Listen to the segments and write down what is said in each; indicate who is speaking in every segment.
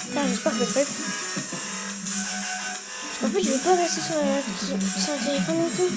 Speaker 1: Putain, j'espère que je le fais. En fait, je vais pas rester sur le téléphone et tout.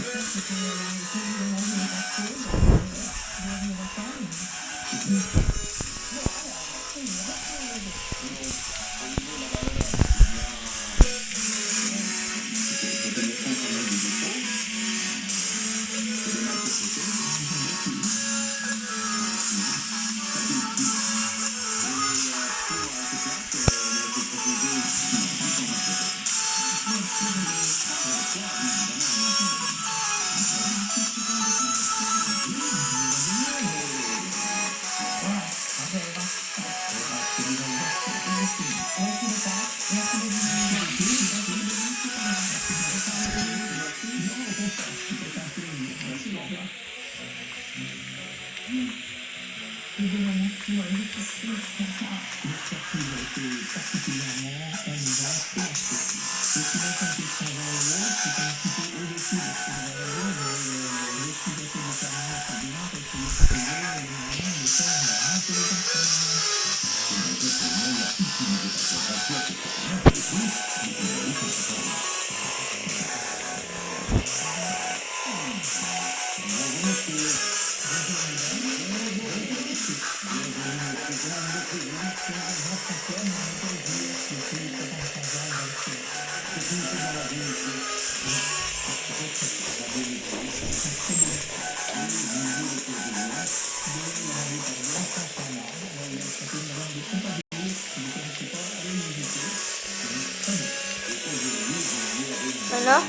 Speaker 1: Voilà.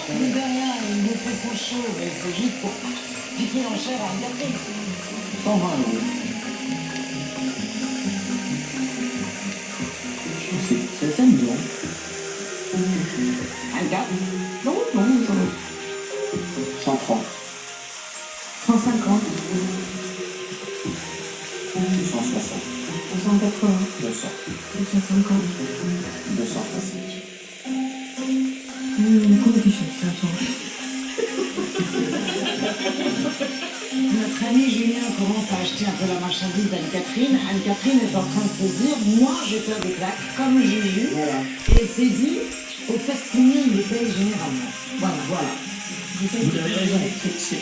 Speaker 2: Mais de rien, il me fait son show, mais c'est juste pour piquer l'enchère à regarder. 120 €. C'est assez amusant. Un gars? Non, non, non. 130. 150. 160. 180. 200. 250. 260. Notre ami Julien commence à acheter un peu la marchandise d'Anne-Catherine. Anne-Catherine est en train de se dire, moi je vais faire des claques comme Juju. Voilà. Et elle s'est dit, au fait combien il les paye généralement. Voilà. Vous avez raison, c'est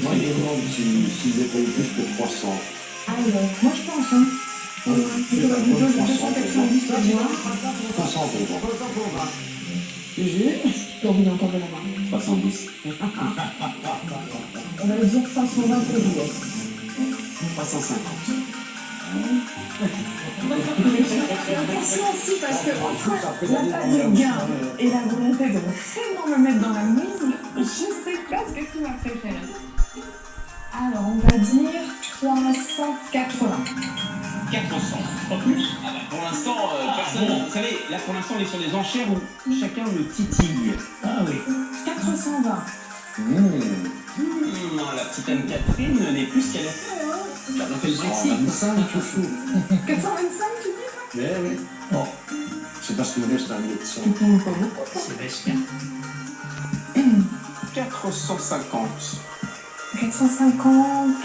Speaker 2: moi les demandes s'ils les payent plus que 300. Alors, moi je pense, hein. Plutôt 390 pour moi. 300 pour moi. Juju, donc il y a encore de la main. 70. On va dire 520 pour US. 350. Attention aussi parce que entre la phase de gain et la volonté de vraiment me mettre dans la mise, je sais pas ce que tu m'as fait faire. Alors on va dire 380. 400, pas plus. Ah bah pour l'instant, personne. Vous savez, là pour l'instant on est sur des enchères où chacun le titille. Ah oui. 420. La petite Anne-Catherine n'est plus qu'elle a fait, hein. Ça fait le Brexit. 425, chouchou. 425, tu dis? Mais oui. Bon. C'est parce que le reste est un médecin. C'est Vestia. 450. 450.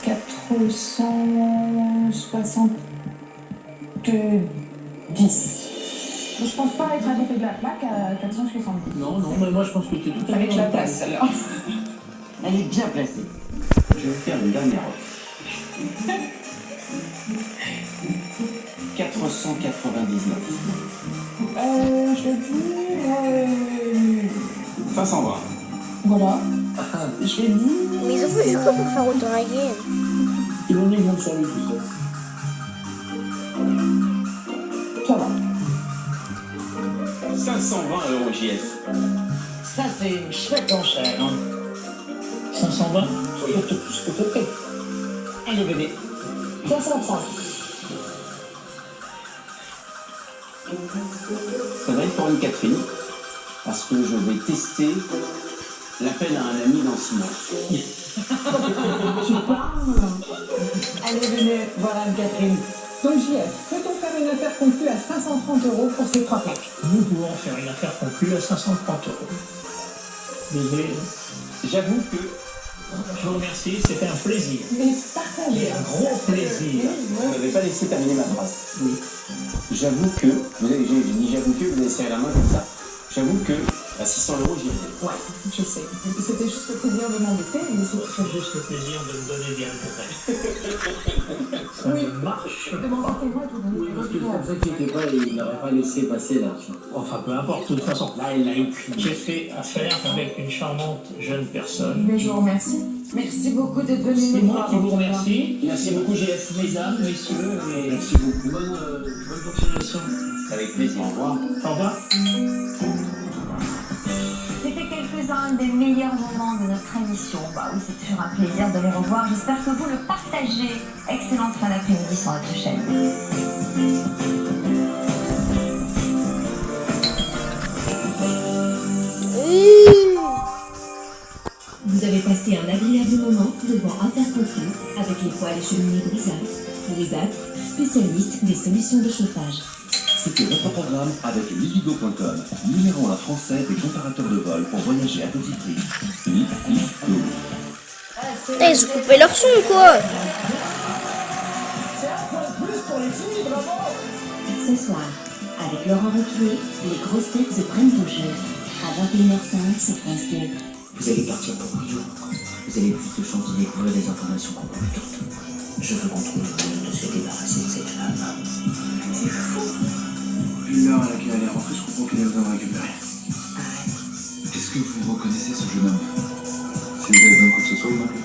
Speaker 2: 470. Je pense pas être à côté de la plaque à 470. Non, mais moi je pense que tu es tout à fait avec la place alors.
Speaker 3: Elle est bien placée. Je vais faire une dernière offre. 499.
Speaker 2: Je vais dire...
Speaker 3: 520.
Speaker 2: Voilà. Je vais dire...
Speaker 1: Mais ils ont fait quoi pour faire autant la game?
Speaker 4: Ils ont mis une sur lui tout ça.
Speaker 2: Ça va.
Speaker 3: 520 € JF.
Speaker 5: Ça, c'est une chouette enchère. Hein.
Speaker 4: 520, ça doit être plus que près.
Speaker 5: Allez, bébé.
Speaker 2: 530.
Speaker 3: Ça va être pour une Catherine, parce que je vais tester l'appel à un ami dans 6 mois.
Speaker 2: Tu parles?
Speaker 5: Allez, venez, voilà Catherine.
Speaker 2: Donc JF, peut-on faire une affaire conclue à 530 € pour ces 3 plaques?
Speaker 4: Nous pouvons faire une affaire conclue à 530 €. Désolé.
Speaker 3: J'avoue que
Speaker 4: Je vous remercie, c'était un plaisir.
Speaker 2: Mais partagez.
Speaker 4: Un gros plaisir.
Speaker 3: vous m'avez pas laissé terminer ma phrase.
Speaker 4: Oui.
Speaker 3: J'avoue que, j'ai dit j'avoue que, vous avez serré la main comme ça. J'avoue que à 600 € j'y étais.
Speaker 2: Ouais, je sais. C'était juste le plaisir de m'embêter, mais c'est
Speaker 4: C'est juste le plaisir de me donner des intérêts. Ça marche.
Speaker 2: de m'embêter moi et tout donner.
Speaker 6: Oui, parce que ne vous inquiétez pas, il n'aurait pas laissé passer l'argent.
Speaker 4: Enfin, peu importe, de toute façon.
Speaker 6: Là, il a écrit.
Speaker 4: J'ai fait affaire avec une charmante jeune personne.
Speaker 2: Mais je vous remercie.
Speaker 5: Merci beaucoup d'être venu
Speaker 4: C'est
Speaker 5: nous
Speaker 4: moi
Speaker 5: voir.
Speaker 4: qui vous remercie.
Speaker 3: Merci beaucoup JF.
Speaker 4: Mesdames, messieurs, et
Speaker 3: Merci beaucoup.
Speaker 4: bonne continuation.
Speaker 3: Avec plaisir. Au revoir.
Speaker 4: Au revoir.
Speaker 7: C'était quelques-uns des meilleurs moments de notre émission. Bah oui, c'est toujours un plaisir de les revoir. J'espère que vous le partagez. Excellente fin d'après-midi sur notre chaîne.
Speaker 8: Vous avez passé un agréable moment devant Affaires conclues avec les poêles et cheminées Brisac. Brisac, spécialiste des solutions de chauffage.
Speaker 9: C'était votre programme avec Libido.com, numéro 1 français des comparateurs de vol pour voyager à petit prix. Libido.
Speaker 1: Putain, ils ont coupé leur son ou quoi?
Speaker 8: Ce soir, avec Laurent Ruquier, les grosses têtes se prennent au jeu. À 21h05 sur France 2.
Speaker 3: Vous allez partir pour un jour. Vous allez plus de chances de découvrir des informations compromettantes. Je veux qu'on trouve le moyen de se débarrasser de cette femme. C'est fou.
Speaker 10: Vu l'heure à laquelle elle est rentrée, je comprends qu'elle est besoin de récupérer. Est-ce que vous reconnaissez ce jeune homme? Si vous avez besoin de quoi que ce soit, vous m'appelez.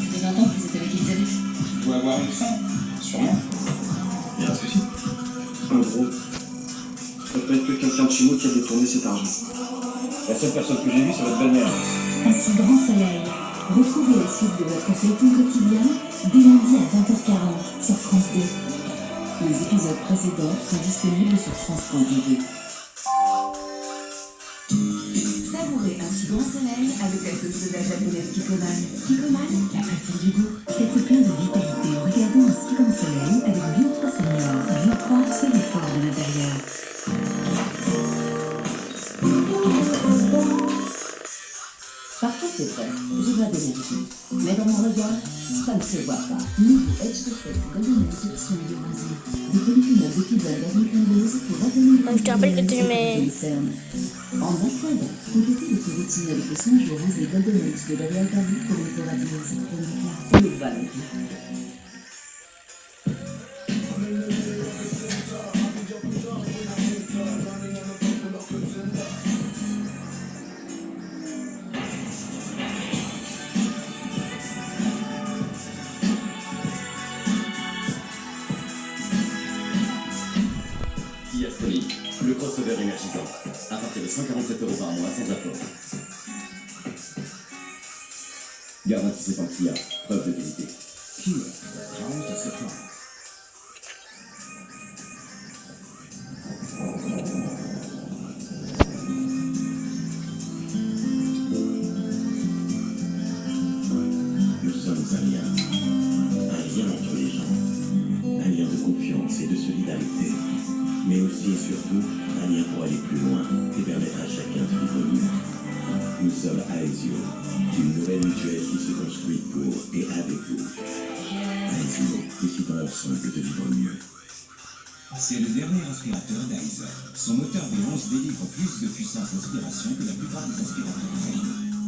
Speaker 8: Tu peux entendre que vous êtes avec Elisabeth?
Speaker 10: Je dois avoir une femme, sûrement. Il y a un souci. En gros, ça peut être que quelqu'un de chez nous qui a détourné cet argent. La seule personne que j'ai vue, c'est votre belle-mère.
Speaker 8: Ainsi Grand Soleil. Retrouvez la suite de votre feuilleton quotidien dès lundi à 20h40 sur France 2. Les épisodes précédents sont disponibles sur France.tv. Savourez ainsi Grand Soleil avec la sauce soda japonaise Kikoman. Kikoman, la passion du goût. Faites plein de vitalité en regardant ainsi Grand Soleil avec Bio 3 Senior. Bio 3, c'est l'effort de l'intérieur. Parfois c'est vrai, je dois d'énergie. Mais dans mon regard, ça ne se voit pas. Nouveau Edge Secret Golden Edge soin de rosé. Des polyphénols d'épisodes d'Avnicandose pour rajeunir
Speaker 1: Donc, je te rappelle que tu mets-
Speaker 8: En aquada, complétez votre routine avec le soin de rosé Golden Edge de L'Oréal Paris pour une peau radieuse, pour une clarté et le valeur.
Speaker 9: Kia Folie, le crossover énergisant. À partir de 147 € par mois sans apport. Garantissé par Kia, preuve de qualité. Kia, grande assurance. Nous sommes un lien entre les gens, un lien de confiance et de solidarité, mais aussi et surtout un lien pour aller plus loin et permettre à chacun de vivre mieux. Nous sommes Aesio, une nouvelle mutuelle qui se construit pour et avec vous. Aesio, décidons ensemble de vivre mieux.
Speaker 11: C'est le dernier aspirateur Dyson. Son moteur V11 délivre plus de puissance d'aspiration que la plupart des aspirateurs.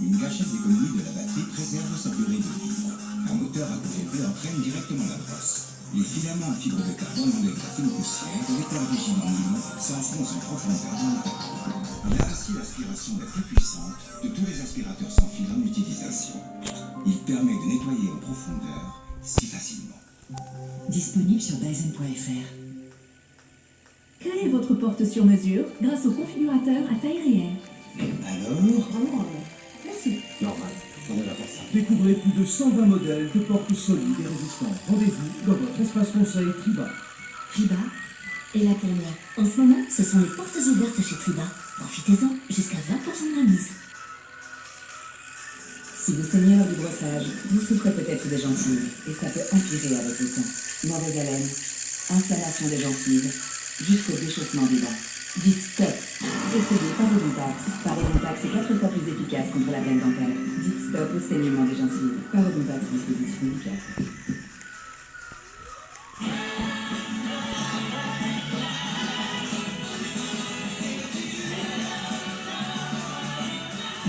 Speaker 11: Une gâchette d'économie de la batterie préserve sa durée de vie. Un moteur à coups épais entraîne directement la brosse. Les filaments en fibre de carbone ont éclaté une poussière et l'état rigide en ligne s'enfonce en profondeur dans le tableau. Il a ainsi l'aspiration la plus puissante de tous les aspirateurs sans fil en utilisation. Il permet de nettoyer en profondeur si facilement.
Speaker 8: Disponible sur Dyson.fr. Créez votre porte sur mesure grâce au configurateur à taille réelle.
Speaker 10: Alors,
Speaker 8: Merci.
Speaker 10: normal, on est là pour ça.
Speaker 12: Découvrez plus de 120 modèles de portes solides et résistantes. Rendez-vous dans votre espace conseil Triba.
Speaker 8: Triba est là pour moi. En ce moment, ce sont les portes ouvertes chez Triba. Profitez-en, jusqu'à 20% de remise. Si vous saignez lors du brossage, vous souffrez peut-être des gencives et ça peut empirer avec le temps. Mauvaise haleine, inflammation des gencives, jusqu'au déchaussement des dents. Dites stop. Essayez Parodontax. Parodontax est 4 fois plus efficace contre la veine dentaire. Dites stop au saignement des gencives. Parodontax, dispositif médical.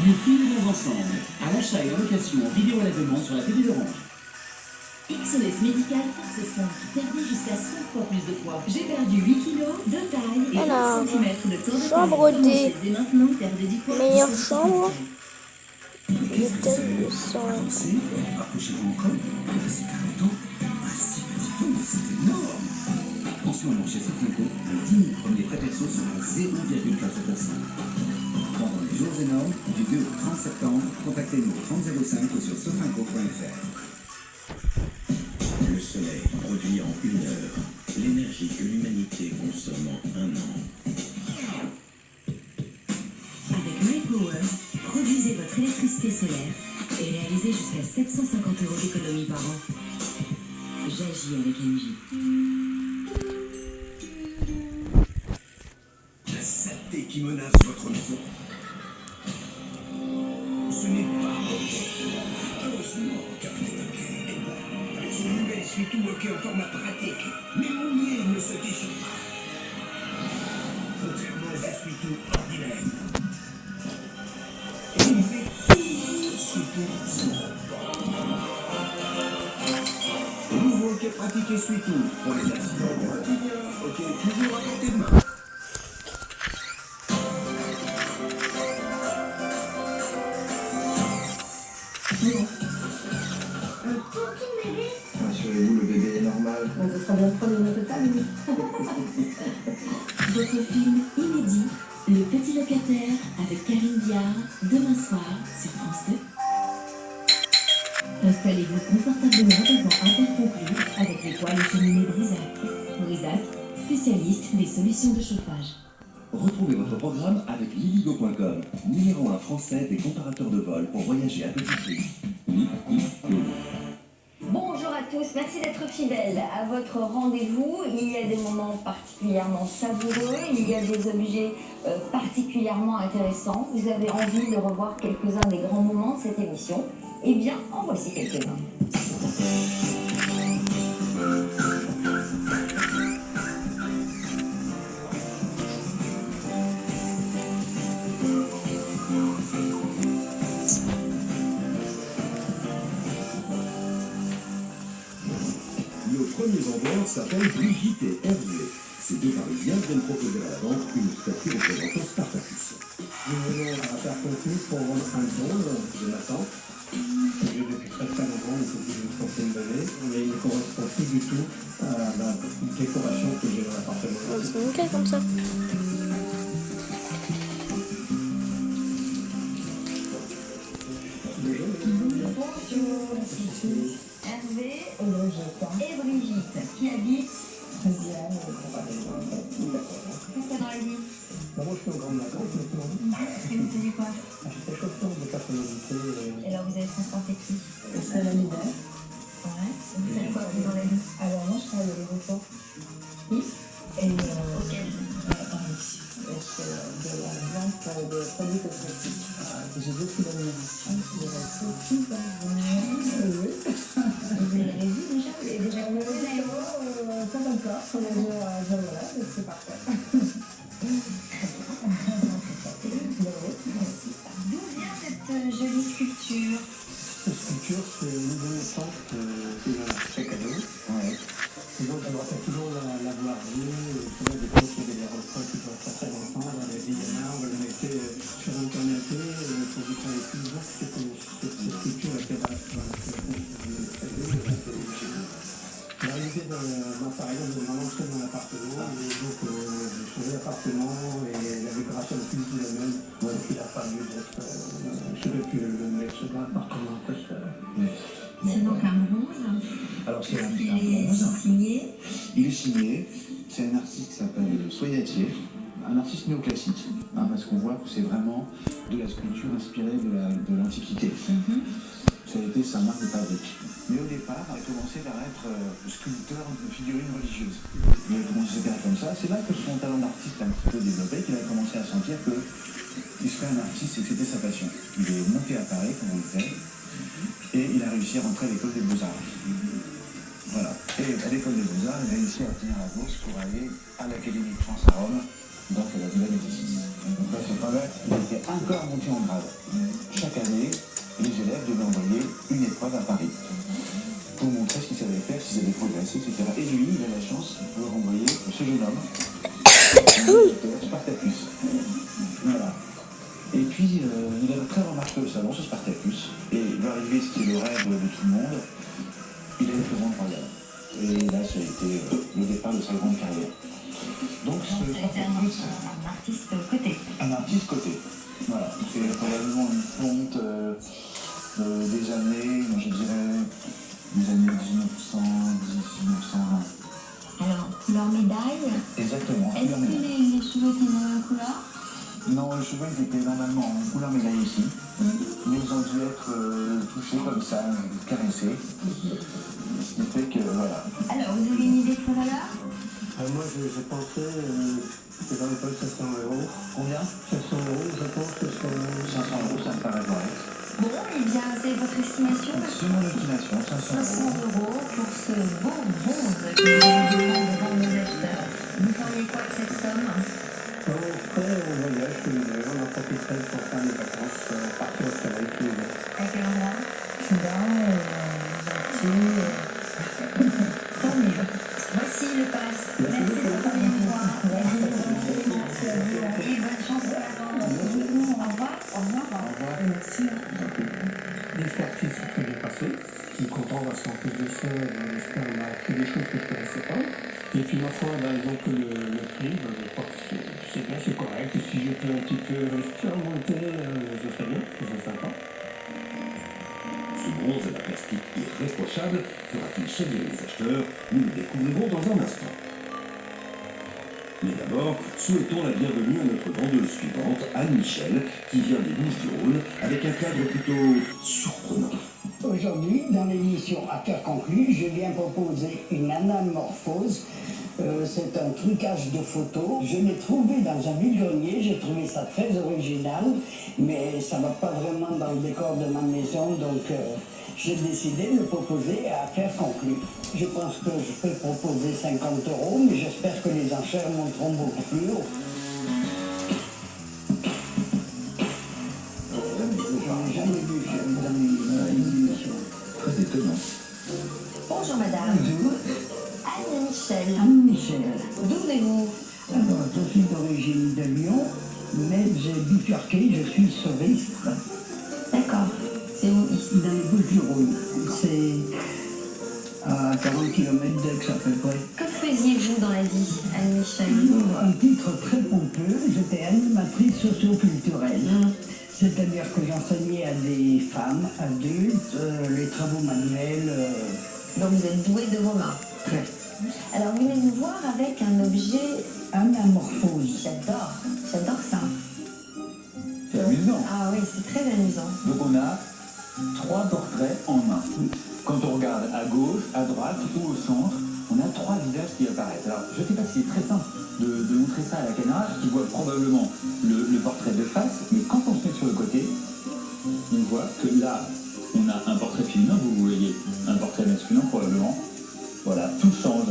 Speaker 12: Nous filmons ensemble. À l'achat et en location en vidéo à la demande sur la télé d'Orange.
Speaker 8: XOS Médical Force 5. Perdez jusqu'à 5 fois plus de poids. J'ai perdu 8 kilos de taille et 4 cm de tour de taille.
Speaker 1: Chambre D.
Speaker 8: Commencez dès maintenant, perdez du poids.
Speaker 1: Meilleure chambre. Le thème de sang.
Speaker 10: Approchez-vous encore. C'est 40 ans. Un si petit peu, c'est énorme. En ce moment, chez Sofinco, les 10 000 premiers prêts perso sont à 0,4%. Pendant les jours énormes, du 2 au 30 septembre, contactez-nous au 3005 ou sur sofinco.fr.
Speaker 9: Le soleil produit en 1 heure l'énergie que l'humanité consomme en 1 an.
Speaker 8: Avec MyPower, produisez votre électricité solaire et réalisez jusqu'à 750 € d'économie par an. J'agis avec Engie.
Speaker 10: La saleté qui menace votre maison. Ce n'est pas heureusement, Captain Hockey est là. Avec son nouvel essuie-tout hockey en format pratique. Mais mouillé ne se déchire pas. Contrairement aux essuie-tout ordinaires. Et il fait tout ce pour le nouveau hockey pratique essuie-tout. Pour les accidents du quotidien, hockey toujours à portée de main.
Speaker 13: Rassurez-vous, le bébé est normal.
Speaker 8: Ce sera bien trop de notre famille. Votre film inédit, Le Petit Locataire, avec Karine Viard, demain soir sur France 2. Installez-vous confortablement devant un verre conclu avec les poêles et cheminées Brisac. Brisac, spécialiste des solutions de chauffage.
Speaker 14: Retrouvez votre programme avec liligo.com, numéro 1 français des comparateurs de vol pour voyager à petit prix.
Speaker 7: Bonjour à tous, merci d'être fidèles à votre rendez-vous. Il y a des moments particulièrement savoureux, il y a des objets particulièrement intéressants. Vous avez envie de revoir quelques-uns des grands moments de cette émission? Eh bien, en voici quelques-uns.
Speaker 9: Le premier vendeur s'appelle Brigitte et Hervé. Ces deux Parisiens viennent proposer à la vente une statue représentant Spartacus.
Speaker 10: Nous venons à faire conclure pour vendre un don de ma tante. J'ai depuis très très longtemps, depuis une trentaine d'années, mais il ne correspond plus du tout à la décoration que j'ai dans l'appartement.
Speaker 1: C'est nickel comme ça.
Speaker 7: Hervé et Brigitte qui habitent Qu'est-ce que dans la vie?
Speaker 10: Moi je suis en grande vacances maintenant.
Speaker 7: Et vous faisiez quoi?
Speaker 10: J'étais chauffeur de personnalité.
Speaker 7: Et alors vous avez transporté qui?
Speaker 2: C'est la misère.
Speaker 7: Ouais. Vous faites quoi vous dans la vie?
Speaker 2: Alors moi je travaille à l'aéroport.
Speaker 7: Oui.
Speaker 2: Et
Speaker 7: Ok.
Speaker 2: je fais de la vente de produits cosmétiques. J'ai beaucoup d'admiration pour tout ça. Oui.
Speaker 7: Vous l'avez vu déjà? Vous l'avez déjà vu
Speaker 2: Pas encore, on est déjà voilà, donc c'est parfait.
Speaker 7: D'où vient cette jolie sculpture?
Speaker 12: Cette sculpture, c'est une de mes tantes qui m'a fait cadeau. Ouais. Et donc, elle rappelle toujours l'avoir vu. Tu vois, des fois, il y avait des reproches qui doivent pas très longtemps. On avait dit, on va le mettre sur un canapé pour vous travailler plus. Donc, cette sculpture était là. L'idée de par exemple, de m'avancer dans l'appartement, et donc j'ai changé l'appartement et la décoration est plus la même. Donc il n'a pas lieu d'être. Je ne vais plus le mettre dans l'appartement.
Speaker 7: C'est donc un bronze.
Speaker 10: Alors c'est un
Speaker 7: Il est
Speaker 10: bronze.
Speaker 7: signé.
Speaker 10: Il est signé. C'est un artiste qui s'appelle Soyatier, un artiste néoclassique, parce qu'on voit que c'est vraiment de la sculpture inspirée de l'Antiquité. Ça a été sa marque de fabrique. Mais au départ, il a commencé par être sculpteur de figurines religieuses. Il a commencé à faire comme ça. C'est là que son talent d'artiste a un petit peu développé, qu'il a commencé à sentir qu'il serait un artiste et que c'était sa passion. Il est monté à Paris, comme on le disait, et il a réussi à rentrer à l'école des Beaux-Arts. Voilà. Et à l'école des Beaux-Arts, il a réussi à obtenir la bourse pour aller à l'Académie de France à Rome, donc à la Villa Médicis. Donc là, c'est pas là, il était encore monté en grade. Chaque année, les élèves devaient envoyer une épreuve à Paris pour montrer ce qu'ils savaient faire, s'ils avaient progressé, etc. Et lui, il a la chance de pouvoir envoyer ce jeune homme, Spartacus. Voilà. Et puis, il a très remarqué au salon, ce Spartacus, et il va arriver ce qui est le rêve de tout le monde, il a une commande royale. Et là, ça a été le départ de sa grande carrière. Donc, ce Spartacus,
Speaker 7: Un artiste coté.
Speaker 10: un artiste coté. Voilà, c'est probablement une fonte des années, moi je dirais, des années 1910, 1920.
Speaker 7: Alors, couleur médaille.
Speaker 10: Exactement.
Speaker 7: Est-ce que les cheveux étaient de la même couleur?
Speaker 10: Non, les cheveux ils étaient normalement en couleur médaille aussi, mais ils ont dû être touchés comme ça, caressés. Ce qui fait que, voilà.
Speaker 7: Alors, vous avez une idée de couleur?
Speaker 12: Moi, j'ai pensé, c'est dans les poches 500 €.
Speaker 10: Combien?
Speaker 12: 500 €, je pense que c'est
Speaker 10: 500 €, ça me paraît correct.
Speaker 7: Bon, eh bien, c'est votre estimation?
Speaker 10: C'est mon estimation, 500
Speaker 7: 500
Speaker 10: €.
Speaker 7: € pour ce beau bronze que vous allez défendre devant nos acheteurs. Vous feriez quoi de cette somme?
Speaker 12: Après, on voyage tous les deux, on en profiterait pour faire des vacances, partir au soleil tous les deux.
Speaker 7: À quel endroit? Cuba, tant mieux. Voici le pass. Merci de votre fois. Et bonne chance à la Au revoir. Au revoir. Merci.
Speaker 12: L'expertise s'est très bien passée. Je suis content parce qu'en plus de ça, on a appris des choses que je ne connaissais pas. Et puis ma foi, donc le prix, je crois que c'est bien, c'est correct. Et si je peux un petit peu remonter, ce serait bien, ce serait sympa.
Speaker 14: Ce bronze à la plastique irréprochable fera-t-il chavirer les acheteurs? Nous le découvrirons dans un instant. Mais d'abord, souhaitons la bienvenue à notre vendeuse suivante, Anne Michel, qui vient des Bouches-du-Rhône, avec un cadre plutôt surprenant.
Speaker 13: Aujourd'hui, dans l'émission Affaires conclues, je viens proposer une anamorphose. C'est un trucage de photos. Je l'ai trouvé dans un vide-grenier, j'ai trouvé ça très original, mais ça ne va pas vraiment dans le décor de ma maison, donc j'ai décidé de le proposer à Affaires conclues. Je pense que je peux proposer 50 €, mais j'espère que les enchères monteront beaucoup plus haut. J'en ai jamais vu dans une émission.
Speaker 10: Très étonnant.
Speaker 7: Bonjour madame.
Speaker 13: Bonjour.
Speaker 7: Anne Michel.
Speaker 13: Anne Michel.
Speaker 7: D'où venez-vous?
Speaker 13: Alors, je suis d'origine de Lyon, mais j'ai bifurqué, je suis sauviste.
Speaker 7: D'accord. C'est où ici?
Speaker 13: Dans les Bouches-du-Rhône. C'est à 40 km d'Aix à peu près.
Speaker 7: Que faisiez-vous dans la vie, Anne Michel?
Speaker 13: Un titre très pompeux, j'étais animatrice socio-culturelle. C'est-à-dire que j'enseignais à des femmes adultes les travaux manuels.
Speaker 7: Donc vous êtes doué de vos mains.
Speaker 13: Très.
Speaker 7: Alors vous venez nous voir avec un objet...
Speaker 13: Anamorphose.
Speaker 7: J'adore ça.
Speaker 10: C'est amusant.
Speaker 7: Ah oui, c'est très amusant.
Speaker 10: Donc on a 3 portraits en main. Quand on regarde à gauche, à droite ou au centre, on a 3 visages qui apparaissent. Alors je ne sais pas si c'est très simple de montrer ça à la caméra, qui voit probablement le portrait de face, mais quand on se met sur le côté, on voit que là, on a un portrait féminin, vous voyez, un portrait masculin probablement. Voilà, tout change.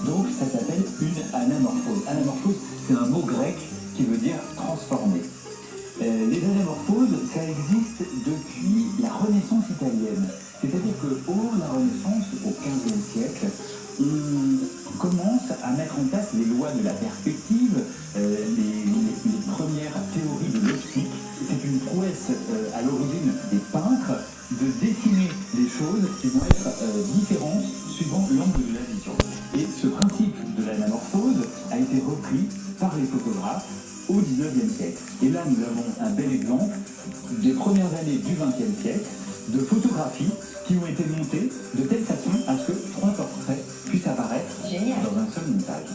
Speaker 10: Donc ça s'appelle une anamorphose. Anamorphose, c'est un mot grec qui veut dire transformer. Les anamorphoses, ça existe depuis la
Speaker 15: la Renaissance italienne. C'est-à-dire qu'au moment de la Renaissance, au XVe siècle, on commence à mettre en place les lois de la perspective, les premières théories de l'optique. C'est une prouesse à l'origine des peintres de dessiner des choses qui vont être différentes suivant l'angle de la vision. Et ce principe de l'anamorphose a été repris par les photographes au XIXe siècle. Et là, nous avons un bel exemple des premières années du XXe siècle de photographies qui ont été montées de telle façon à ce que 3 portraits puissent apparaître dans un seul montage.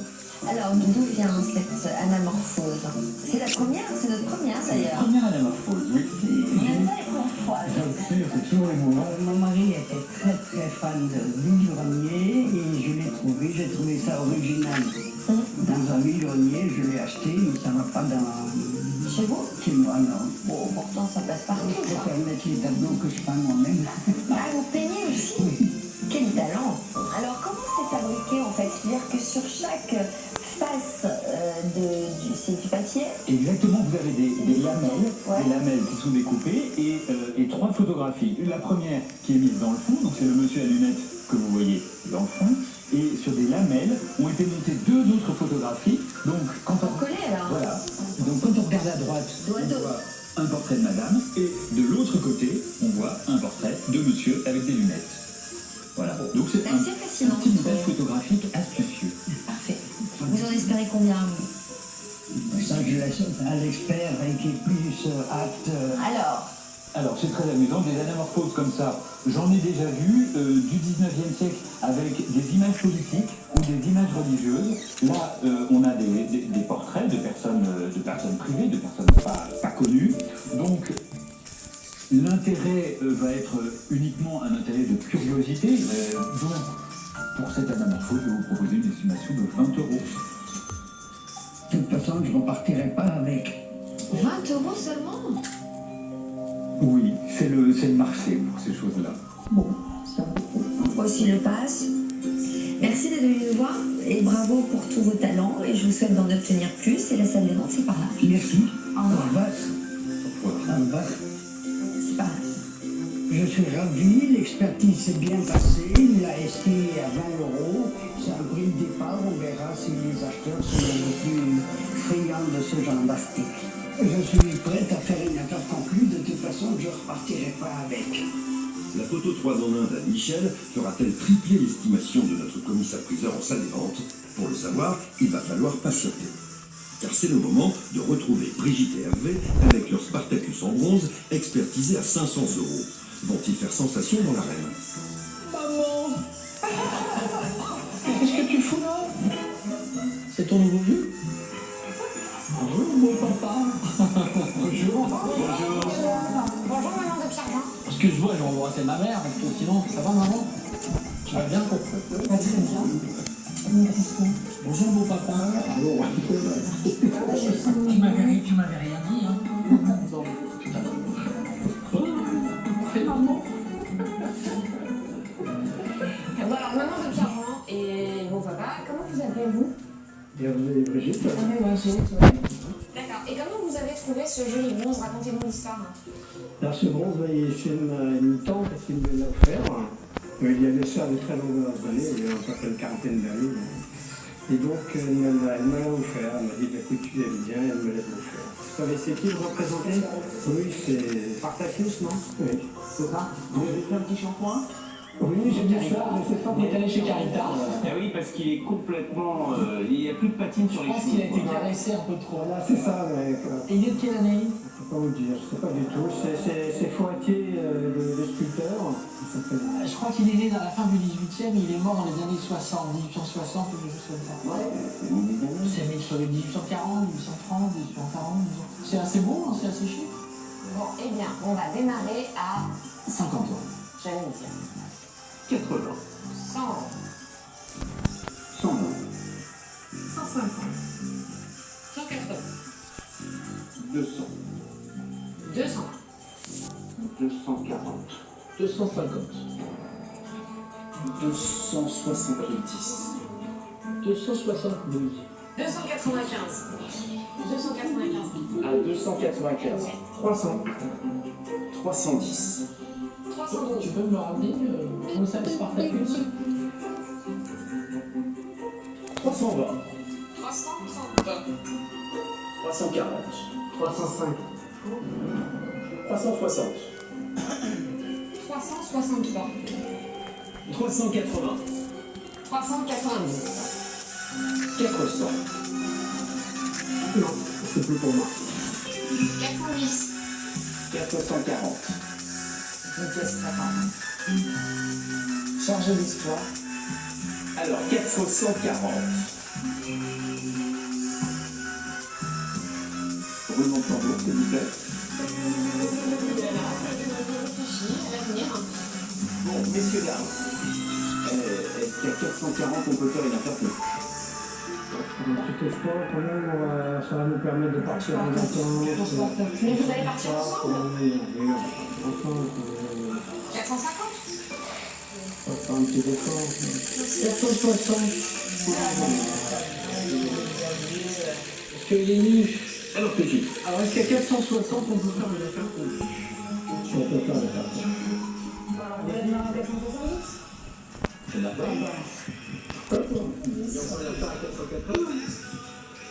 Speaker 7: Alors, d'où vient cette anamorphose? C'est la première, c'est notre première d'ailleurs.
Speaker 15: La première anamorphose, oui.
Speaker 7: On aime bien les premières fois.
Speaker 15: C'est toujours les moments.
Speaker 13: Mon mari était très très fan de Vigne-Grenier et je l'ai trouvé, j'ai trouvé ça original. Dans un Vigne-Grenier, je l'ai acheté, mais ça ne va pas dans...
Speaker 7: Chez vous?
Speaker 13: Chez moi, non.
Speaker 7: Bon, pourtant ça passe partout.
Speaker 13: Je préfère mettre les tableaux que je peins moi-même.
Speaker 7: Ah, vous peignez aussi?
Speaker 13: Oui.
Speaker 7: Quel talent! Alors, comment c'est fabriqué en fait? C'est-à-dire que sur chaque face c'est du papier?
Speaker 15: Exactement, vous avez des lamelles qui sont découpées et 3 photographies. La première qui est mise dans le fond, donc c'est le monsieur à lunettes que vous voyez dans le fond, et sur des lamelles ont été montées 2 autres photographies. Donc quand on voilà, donc quand on regarde à droite, on voit un portrait de madame, et de l'autre côté, on voit un portrait de monsieur avec des lunettes. Voilà. Donc c'est un petit montage photographique astucieux.
Speaker 7: Parfait. Vous en espérez combien?
Speaker 13: Ça, je laisse à l'expert et qui est plus apte.
Speaker 15: Alors, c'est très amusant, des anamorphoses comme ça, j'en ai déjà vu du 19e siècle avec des images politiques ou des images religieuses. Là, on a des portraits de personnes privées, de personnes pas connues. Donc, l'intérêt va être uniquement un intérêt de curiosité. Donc, pour cette anamorphose, je vais vous proposer une estimation de 20 €.
Speaker 13: De toute façon, je ne repartirai pas avec.
Speaker 7: 20 € seulement?
Speaker 15: Oui, c'est le marché pour ces choses-là.
Speaker 7: Bon, ça voici le pass. Merci d'être venu nous voir et bravo pour tous vos talents et je vous souhaite d'en obtenir plus et la salle des ventes c'est par là.
Speaker 13: Merci.
Speaker 7: Au revoir.
Speaker 13: Au revoir.
Speaker 7: C'est par là.
Speaker 13: Je suis ravi, l'expertise s'est bien passée, il l'a estimé à 20 €. C'est un prix de départ, on verra si les acheteurs sont les plus friands de ce genre d'article. Je suis prête à faire une affaire conclue, de toute façon je ne repartirai pas avec.
Speaker 14: La photo 3 en 1 d'Anne Michel fera-t-elle tripler l'estimation de notre commissaire-priseur en salle des ventes? Pour le savoir, il va falloir patienter. Car c'est le moment de retrouver Brigitte et Hervé avec leur Spartacus en bronze expertisé à 500 €. Vont-ils faire sensation dans l'arène?
Speaker 4: Maman! Qu'est-ce que tu fous là? C'est ton nouveau vieux? Bonjour, beau papa. Bonjour.
Speaker 1: Bonjour, maman de Pierre-Jean.
Speaker 4: Parce que je vois, je vais embrasser ma mère, parce que sinon, ça va, maman? Tu vas bien? Vas-y, bien. Bonjour, beau papa. Alors, tu m'avais rien dit, hein? C'est maman.
Speaker 1: Bon, alors, maman de Pierre-Jean et mon papa, comment vous appelez-vous?
Speaker 12: Hervé et Brigitte.
Speaker 1: Hervé et Brigitte, oui. D'accord. Et comment vous avez trouvé ce joli bronze? Racontez-nous l'histoire.
Speaker 12: Alors ce bronze, c'est une tante qui me l'a offert. Il y avait ça de très longues années, il y a encore une quarantaine d'années. Et donc elle me l'a offert, elle m'a dit écoute tu l'aimes bien, elle me l'a offert. Vous savez c'est qui le représenté? Oui, c'est...
Speaker 4: Spartacus, non?
Speaker 12: Oui.
Speaker 4: C'est ça? Vous avez fait un petit shampoing?
Speaker 12: Oui, j'ai dit ça, mais c'est pas...
Speaker 4: Il est allé chez Carita.
Speaker 6: Ah oui, parce qu'il est complètement... il n'y a plus de patine sur les cheveux.
Speaker 4: Je pense qu'il a été caressé un peu trop.
Speaker 12: Voilà, c'est ça, mais...
Speaker 4: Et il est de quelle année?
Speaker 12: Je ne peux pas vous dire, je ne sais pas du tout. C'est Foitier, le sculpteur.
Speaker 4: Je crois qu'il est né dans la fin du 18e et il est mort dans les années 60, 1860 ou des choses comme ça.
Speaker 6: Ouais,
Speaker 4: c'est sur les 1840, 1830, 1840, c'est assez beau, hein, c'est assez chic.
Speaker 1: Bon, eh bien, on va démarrer à
Speaker 4: 50 €.
Speaker 1: J'allais me dire.
Speaker 6: 80.
Speaker 1: 100 €.
Speaker 12: 120.
Speaker 1: 150. 180.
Speaker 12: 200.
Speaker 1: 200.
Speaker 12: 240.
Speaker 4: 250.
Speaker 6: 270.
Speaker 4: 272.
Speaker 1: 295. 295.
Speaker 6: À 295. 300. 310.
Speaker 1: 312.
Speaker 4: Tu peux me le rappeler, comment ça, Spartacus
Speaker 6: 320.
Speaker 1: 330.
Speaker 6: 340.
Speaker 12: 305.
Speaker 6: 360.
Speaker 1: 363.
Speaker 6: 380.
Speaker 1: 390.
Speaker 6: 400.
Speaker 12: Non, c'est plus pour moi.
Speaker 1: 410.
Speaker 6: 440.
Speaker 7: Une pièce très rare. Chargée d'histoire.
Speaker 6: Alors, 440. Roulement de tambour, s'il vous plaît. Bon, messieurs, dames. Est-ce qu'à 440, on peut faire une affaire plus?
Speaker 12: Un petit effort quand même, ça va nous permettre de partir en vacances.
Speaker 1: Mais vous allez partir ensemble?
Speaker 12: Oui, ensemble.
Speaker 1: 450.
Speaker 12: On va faire un petit effort. 460. Est-ce qu'il est nu?
Speaker 6: Alors, PJ.
Speaker 12: Alors, est-ce qu'à 460, on peut faire une affaire pour lui? Si on peut faire une affaire pour lui.
Speaker 1: Vous êtes dans 470?
Speaker 6: C'est d'accord.
Speaker 12: On peut la faire à 480.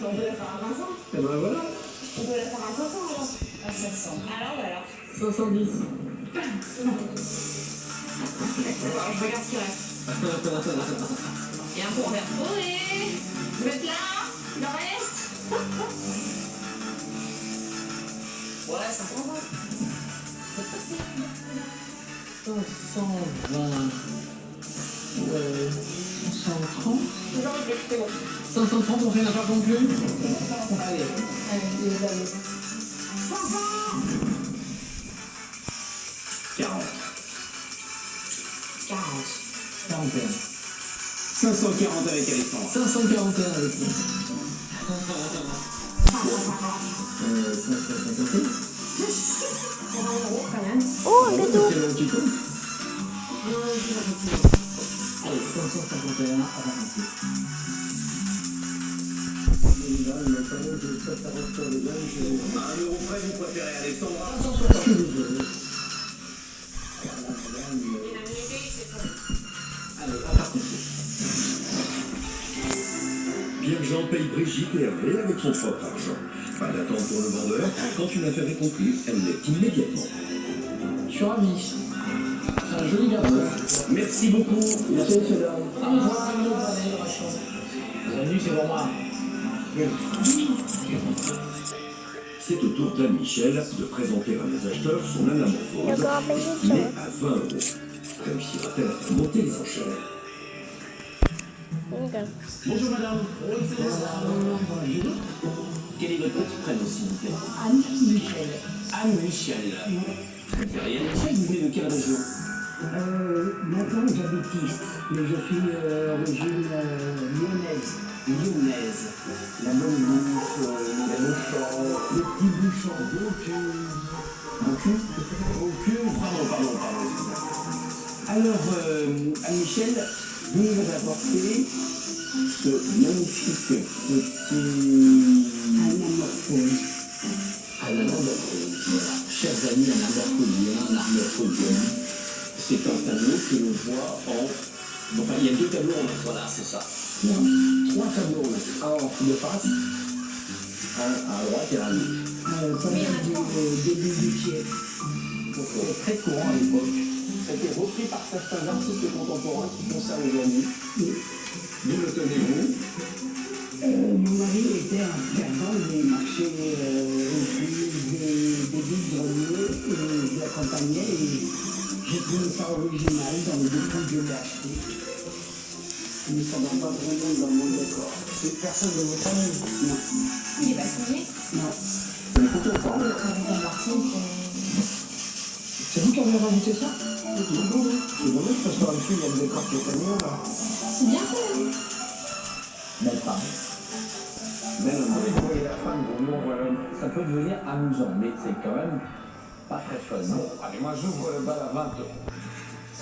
Speaker 1: On peut la faire à 500.
Speaker 12: Et ben voilà.
Speaker 1: On peut la faire à 500 alors. À 700. Alors voilà.
Speaker 12: 510.
Speaker 1: Alors, je regarde ce qu'il reste. Il y a un pour faire. Oui. Vous êtes là? Il en reste? Ouais, 520.
Speaker 4: 520. Ouais. 530.
Speaker 1: Toujours avec les c'est bon.
Speaker 4: 530, on fait une affaire conclue. Allez.
Speaker 1: Allez, les amis. 500.
Speaker 6: 40.
Speaker 1: 40.
Speaker 4: 41.
Speaker 6: 540 avec Alexandre.
Speaker 4: 541 avec nous.
Speaker 1: 550.
Speaker 4: 551.
Speaker 1: C'est 20 € quand même.
Speaker 16: Oh, un gâteau.
Speaker 4: C'est le petit coup.
Speaker 1: Non, je vais retirer.
Speaker 4: Allez, 551 à 28.
Speaker 6: Un euro près, vous préférez Alexandra?
Speaker 4: 560. Allez, à partir.
Speaker 14: Pierre-Jean paye Brigitte et Hervé avec son propre argent. Pas d'attente pour le vendeur. Quand une affaire est conclue, elle l'est immédiatement.
Speaker 4: Je suis ravi. C'est un joli garçon.
Speaker 6: Merci beaucoup.
Speaker 4: Merci, monsieur Dame. Au revoir. Bienvenue, c'est pour moi.
Speaker 14: C'est au tour d'Anne Michel de présenter à mes acheteurs son anamorphose, estimée à 20 €. Réussira-t-elle à faire monter les enchères?
Speaker 6: Bonjour madame. Quel est votre petit prénom, s'il vous plaît?
Speaker 13: Anne Michel.
Speaker 6: Anne Michel. Et Anne Michel, vous venez de quelle région?
Speaker 13: Maintenant j'habite Istres, mais je suis d'origine lyonnaise.
Speaker 6: Lyonnaise. La bonne bouffe, les bouchons,
Speaker 13: Le petit bouchon d'eau
Speaker 6: Pardon. Alors, Anne Michel, vous nous avez apporté ce magnifique petit
Speaker 13: anamorphose.
Speaker 6: anamorphose. Voilà. Chers amis anamorphosiens, anamorphosiennes, c'est un tableau que l'on voit en... Enfin, il y a deux tableaux en main, voilà, c'est ça. Trois tableaux en main. Un de face, un à droite et un à gauche.
Speaker 13: Pas mal du début du siècle.
Speaker 6: C'était très courant à l'époque. C'était repris par certains artistes contemporains qui font ça aujourd'hui. D'où le tenez-vous?
Speaker 13: Mon mari était un fervent des marchés aux fruits, des vide-greniers, et je l'accompagnais et j'ai trouvé ça original dans les deux que je l'ai acheté. Mais ça ne va pas vraiment dans mon décor. C'est personne de votre famille? Non.
Speaker 1: Il est pas signé?
Speaker 13: Non.
Speaker 6: Les photos parlent.
Speaker 12: C'est vous qui avez rajouté ça?
Speaker 6: C'est dommage parce qu'en dessous, il y a le décor qui est camion là.
Speaker 1: C'est bien fait.
Speaker 6: Belle femme. Belle
Speaker 4: Ah oui, vous voyez la femme, bon, voilà. Ça peut devenir amusant, mais c'est quand même pas très fun. Bon, allez, moi j'ouvre le bal à 20 €.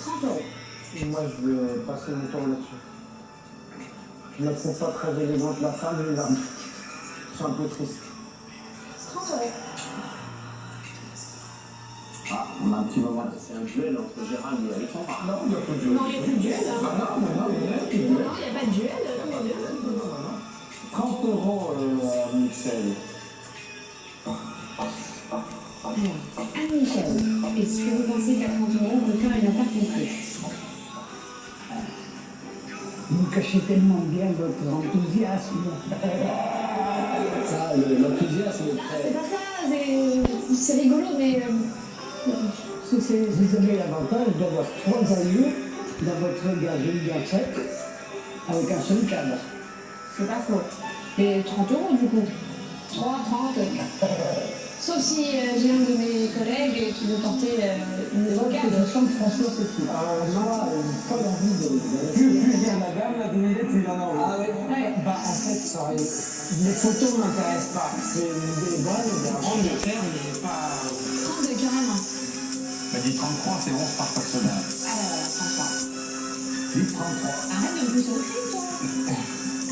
Speaker 1: 30 €.
Speaker 12: Et moi, je vais passer mon temps là-dessus. Je ne trouve pas très élégante la femme, les larmes. C'est un peu triste.
Speaker 1: 30 €.
Speaker 6: Ah, on
Speaker 15: pendant un petit moment.
Speaker 6: C'est un duel entre Gérald et Alexandra.
Speaker 15: Non, il n'y a pas de duel.
Speaker 1: Non, il n'y a plus de duel.
Speaker 15: Ah non, il y a plus de
Speaker 1: Non,
Speaker 15: duel.
Speaker 1: il n'y a pas de duel.
Speaker 15: 30 euros à Michel.
Speaker 2: Alors, Anne-Michel, est-ce que vous pensez qu'à 30 euros, on peut faire une affaire concrète?
Speaker 13: Vous cachez tellement bien votre enthousiasme.
Speaker 6: Ça, l'enthousiasme est
Speaker 2: Ah,
Speaker 6: très...
Speaker 2: c'est pas ça, c'est rigolo, mais c'est...
Speaker 13: Vous avez l'avantage d'avoir 3 aïeux dans votre bibliothèque avec un seul cadre.
Speaker 2: C'est pas faux. Et 30 euros du coup. 3, 30. Sauf si j'ai un de mes collègues qui veut porter une avocate.
Speaker 13: Je sens que François c'est tout. Moi, pas l'envie de...
Speaker 15: Plus il y a la dame, la donnée, plus il en a envie.
Speaker 13: Ah oui.
Speaker 12: Bah, en fait, ça aurait... les photos ne m'intéressent pas. C'est des balles, des grandes de terre, mais pas...
Speaker 2: 32 carrément.
Speaker 15: Bah, dit 33, c'est 11 par personnage.
Speaker 2: Alors, 33.
Speaker 15: Dit 33.
Speaker 2: Arrête de me pousser au cri, toi.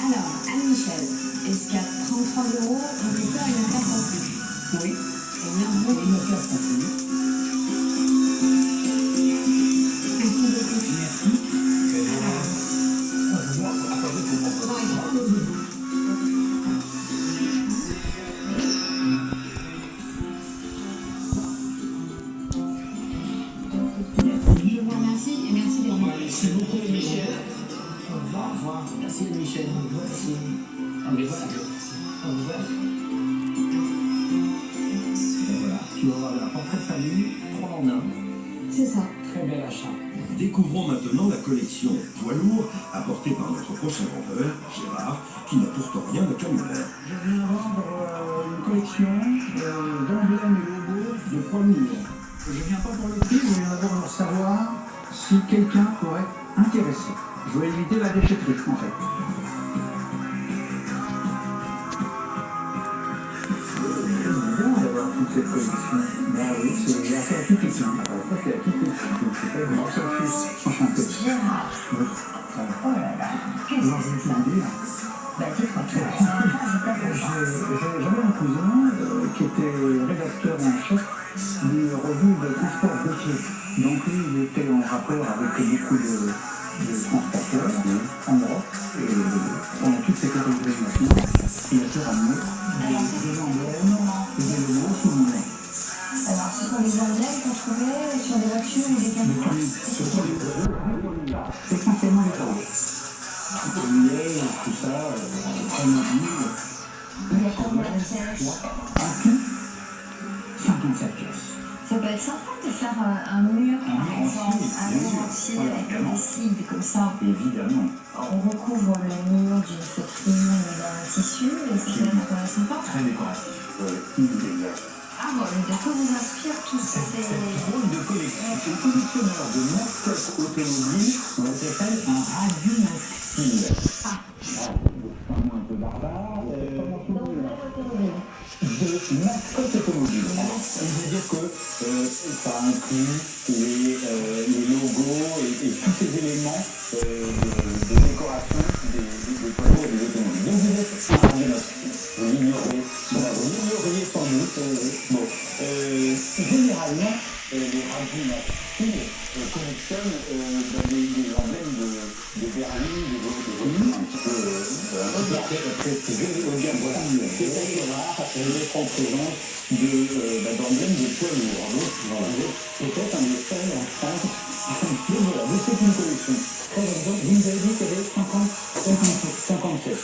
Speaker 2: Alors, Anne-Michel, est-ce qu'à 33 euros, on peut faire une affaire concrète?
Speaker 13: Oui.
Speaker 2: Eh bien, vous,
Speaker 13: Une affaire concrète.
Speaker 2: merci beaucoup. Je vous remercie et merci des remarques.
Speaker 12: Merci beaucoup, Michel. Au revoir. Merci, Michel. Merci. Au revoir. Au revoir.
Speaker 15: Voilà, tu vas avoir un portrait de famille, 3 en 1.
Speaker 2: C'est ça.
Speaker 12: Très bel achat.
Speaker 14: Découvrons maintenant la collection poids lourd apportée par notre prochain vendeur, Gérard, qui n'a pourtant rien de camionneur.
Speaker 15: Je viens vendre une collection d'emblèmes et logos de poids lourds. Je viens pas pour le prix, je viens d'abord pour savoir si quelqu'un pourrait être intéressé. Je veux éviter la déchetterie, en fait. C'est bien d'avoir toute cette collection. Bah oui, c'est la toute petite. Ça, c'est la toute petite. C'est pas moi, ça fait enchanté.
Speaker 2: Gérard.
Speaker 15: Oui.
Speaker 2: Oh là là. Qu'est-ce
Speaker 15: Alors, je vais tout vous dire.
Speaker 2: Bah, dites-moi tout.
Speaker 15: J'avais un cousin qui était rédacteur en chef d'une revue de transport routier. Donc lui, il était en rapport avec beaucoup de transporteurs en Europe. Et pendant toute cette organisation, il a fait ramener des emblèmes et des logos sous mon nom.
Speaker 2: Alors, ce sont des emblèmes qu'on trouvait sur des voitures ou des camions.
Speaker 15: Ce sont des essentiellement des carreaux. Tout ça, très mobile.
Speaker 2: Il y a combien de pièces?
Speaker 15: En tout, 57 pièces.
Speaker 2: Ça peut être sympa de faire un mur, par exemple, un mur entier avec des cibles comme ça.
Speaker 15: Évidemment.
Speaker 2: On recouvre le mur d'une feutrine d'un tissu et ça peut être sympa.
Speaker 15: Très décoratif. Oui, exact.
Speaker 2: Ah bon, de quoi vous inspire tout ça?
Speaker 15: Cette drôle de collection, c'est le collectionneur de mascottes automobiles, on s'appelle un radiophile.
Speaker 2: Ah.
Speaker 15: Un mot un peu barbare, de mascotte automobile. Ça veut dire que ça inclut les logos et tous ces éléments de décoration des poids lourds et des automobiles. Donc vous êtes un radiophile. Vous l'ignorez sans doute. Bon, généralement, les radiophiles collectionnent des emblèmes de berline, de volume, un petit peu très voilà. C'est assez rare d'être en présence d'emblèmes de poids lourds. Donc, peut-être un effet en France. Donc voilà, vous faites une collection. Très exemple, vous nous avez dit qu'il y avait 57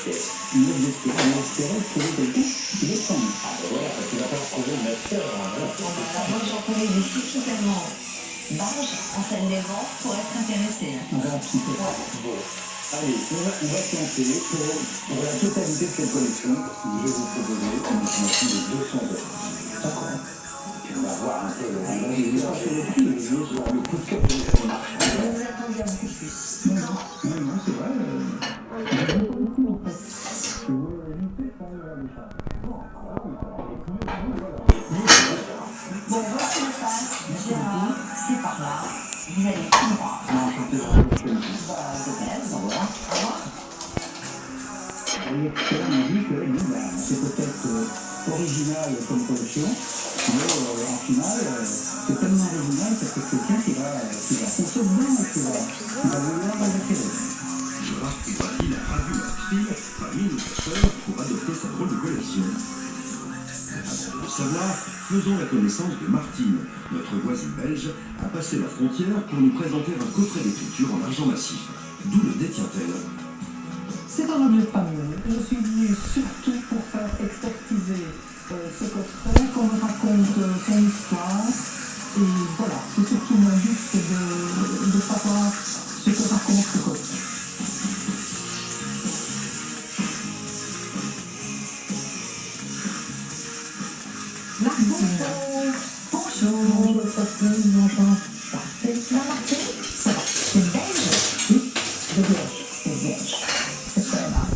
Speaker 15: pièces. On espérait trouver quelqu'un qui les prend. Ah ben voilà, parce qu'il va falloir trouver une master.
Speaker 2: Moi, j'en connais des suffisamment barges en scène des vents pour être intéressé.
Speaker 15: On va un petit peu. Bon. Allez, on va se lancer pour la totalité de cette collection. Je vais vous proposer une estimation de 200 €. D'accord. On va voir un peu le prix, sur le coup de cœur de
Speaker 2: Vous attendiez un peu plus.
Speaker 15: Non, c'est vrai. J'aime beaucoup en fait. Je veux lutter quand même à l'écharpe.
Speaker 2: Bon, voici le passe. Gérard, c'est par là. Vous allez tout droit. Peut-être, au revoir.
Speaker 15: Et là, on dit que c'est peut-être original comme collection. Mais en finale, c'est tellement original parce que c'est quelqu'un qui va foncer dedans et qui va vouloir l'acquérir.
Speaker 14: Gérard Poupati a traduit leur style parmi nos chercheurs pour adopter sa drôle de collection. Avant de le savoir, faisons la connaissance de Martine. Notre voisine belge a passé la frontière pour nous présenter un coffret d'écriture en argent massif. D'où le détient-elle?
Speaker 2: C'est un objet fameux. Je suis venue surtout pour faire expertiser ce coffret, qu'on me raconte son histoire. Et voilà, c'est surtout mon but, c'est de savoir ce que raconte ce coffret. Bonjour, Sophie, bonjour. C'est la Martine? Ça va. C'est belge? Oui, de Liège. C'est Liège. C'est très mal.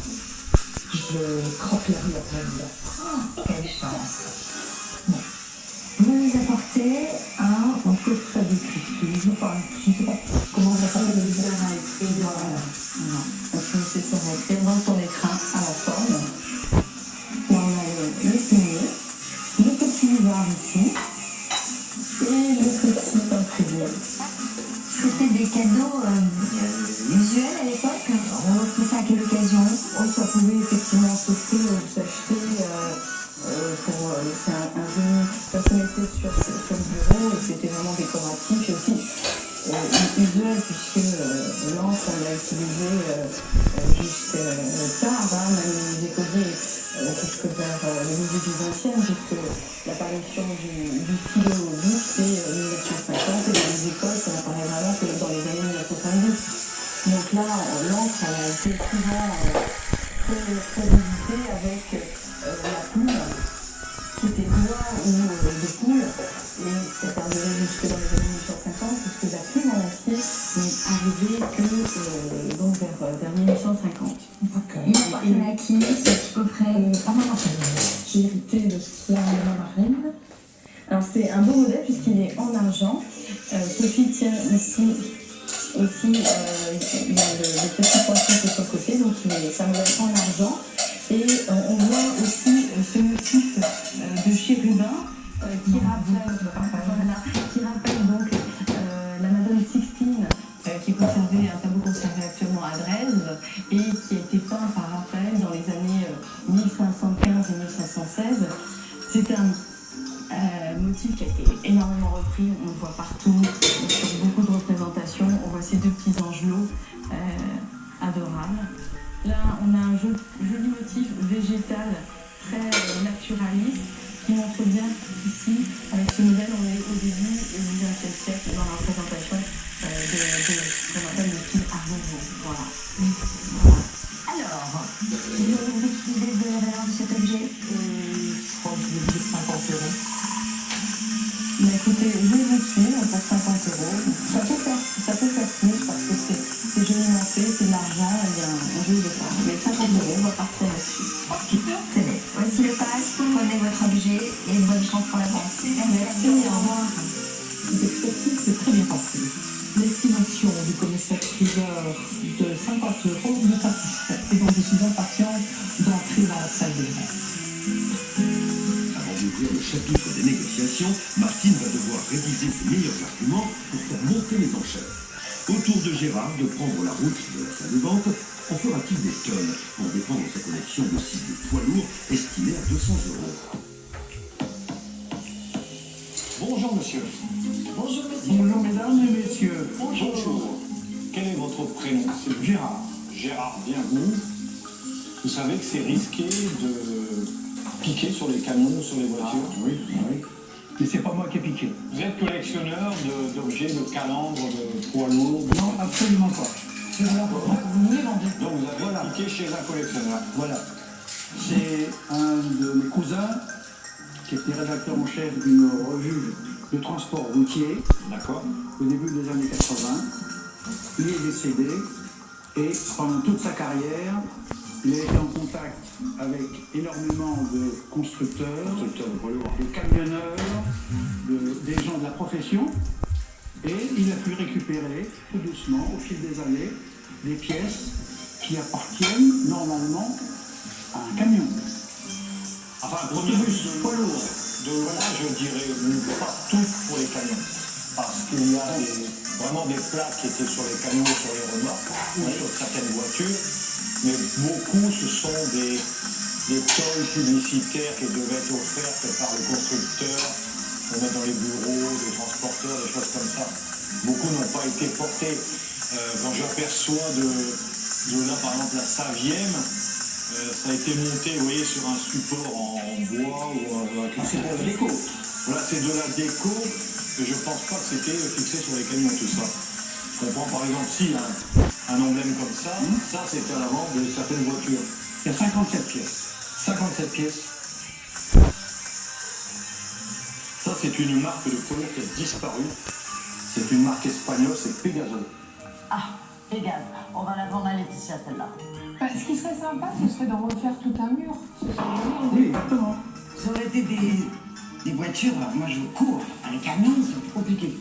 Speaker 2: Je croque la rue après vous. Oh, quelle chance. Bon. Vous nous apportez un coffret d'écriture. Enfin, je ne sais pas comment ça s'appelle. Et voilà. Non. Donc, c'est ça. C'est dans ton écran à la forme. Là, on a le signé. Le petit livre ici. Et le petit imprimé. C'était des cadeaux usuels à l'époque. On offrait ça à quelle occasion? Oh, ça pouvait effectivement s'acheter pour laisser un jeu. Ça se mettait sur le bureau et c'était vraiment décoratif et aussi usuel puisque l'encre on l'a utilisé jusqu'à tard, hein, même les écoliers jusque vers le milieu du XXe, jusque l'apparition du stylo au bout, c'est 1950 et dans les écoles ça n'apparaît vraiment que dans les années 1970. Donc là, l'encre elle a été souvent très visitée avec la poule qui était noire ou de poule et ça perdurait jusque dans les années 1950 puisque la plume en acier n'est arrivée que donc vers 1950.
Speaker 7: Il appartient à qui ce petit coffret?
Speaker 2: À ma marraine. J'ai hérité de cela de ma marraine. Alors c'est un beau modèle puisqu'il est en argent. Sophie tient ici aussi, il y a le petit poisson qui est sur le côté, donc c'est un modèle en argent. Et on voit aussi ce motif de chérubin qui rappelle donc la Madone Sixtine qui est conservée, un tableau conservé actuellement à Dresde et qui a été peint par Raphaël dans les années 1515 et 1516. C'est un motif qui a été énormément repris, on le voit partout, sur beaucoup de représentations. On voit ces deux petits angelots adorables. Là, on a un joli motif végétal très naturaliste qui montre bien qu'ici, avec ce modèle, on est au début du XXe siècle dans la représentation de ce qu'on appelle le style Art Nouveau. Voilà.
Speaker 7: Alors, vous avez une petite idée de la valeur de cet objet?
Speaker 2: Je crois que je vais dire 50 €. Mais écoutez, je vais vous suivre pour 50 €. Ça peut faire plus parce que c'est joliment fait, c'est de l'argent, il y a un jeu de part. Mais 50 €, on va partir là-dessus.
Speaker 7: Ok, tenez, voici le pass, prenez votre objet et bonne chance pour la vente.
Speaker 2: Merci, au revoir. L'expertise s'est très bien passée. L'estimation du commissaire-priseur de 50 € me satisfait. Et donc je suis impatiente d'entrer dans la salle de vente.
Speaker 14: Avant d'ouvrir le chapitre des négociations, Martine va devoir réviser ses meilleurs arguments pour faire monter les enchères. Autour de Gérard de prendre la route de la salle de vente, en fera-t-il des tonnes pour défendre sa collection de cibles poids lourds estimée à 200 €?
Speaker 10: Bonjour monsieur.
Speaker 7: Bonjour monsieur.
Speaker 15: Bonjour mesdames et messieurs.
Speaker 10: Bonjour. Quel est votre prénom?
Speaker 15: C'est Gérard.
Speaker 10: Gérard, bien vous. Vous savez que c'est risqué de piquer sur les camions, sur les voitures.
Speaker 15: Oui. Mais c'est pas moi qui ai piqué.
Speaker 10: Vous êtes collectionneur d'objets, de calandres, de poids lourds?
Speaker 15: Non, absolument pas.
Speaker 2: Vous venez vendre.
Speaker 10: Donc vous avez piqué chez un collectionneur.
Speaker 15: Voilà. C'est un de mes cousins qui était rédacteur en chef d'une revue de transport routier.
Speaker 10: D'accord.
Speaker 15: Au début des années 80. Il est décédé et pendant toute sa carrière, il a été en contact avec énormément de constructeurs, de camionneurs, des gens de la profession. Et il a pu récupérer tout doucement, au fil des années, des pièces qui appartiennent normalement à un camion.
Speaker 10: Ah,
Speaker 16: Enfin, premier bus de poids lourd. De loin, je dirais pas tout pour les camions. Parce qu'il y a vraiment des plaques qui étaient sur les camions, sur les remorques, sur certaines voitures. Mais beaucoup, ce sont des tolls publicitaires qui devaient être offertes par le constructeur, on met dans les bureaux, des transporteurs, des choses comme ça. Beaucoup n'ont pas été portés. Quand j'aperçois de là, par exemple, la Savième, ça a été monté, vous voyez, sur un support en bois ou c'est pour la déco. Voilà, c'est de la déco, et je pense pas que c'était fixé sur les camions, tout ça. Je comprends, par exemple, si un emblème comme ça, ça c'était à la vente de certaines voitures. Il y a 57 pièces. 57 pièces. Ça, c'est une marque de couleur qui a disparu. C'est une marque espagnole, c'est Pegaso.
Speaker 5: Ah, Pégase, on va la vendre à Laetitia, celle-là.
Speaker 2: Bah, ce qui serait sympa, ce serait d'en refaire tout un mur. Ce serait génial.
Speaker 5: Oui, exactement. Ça aurait été des voitures, alors moi je cours. Les camions, c'est plus compliqué.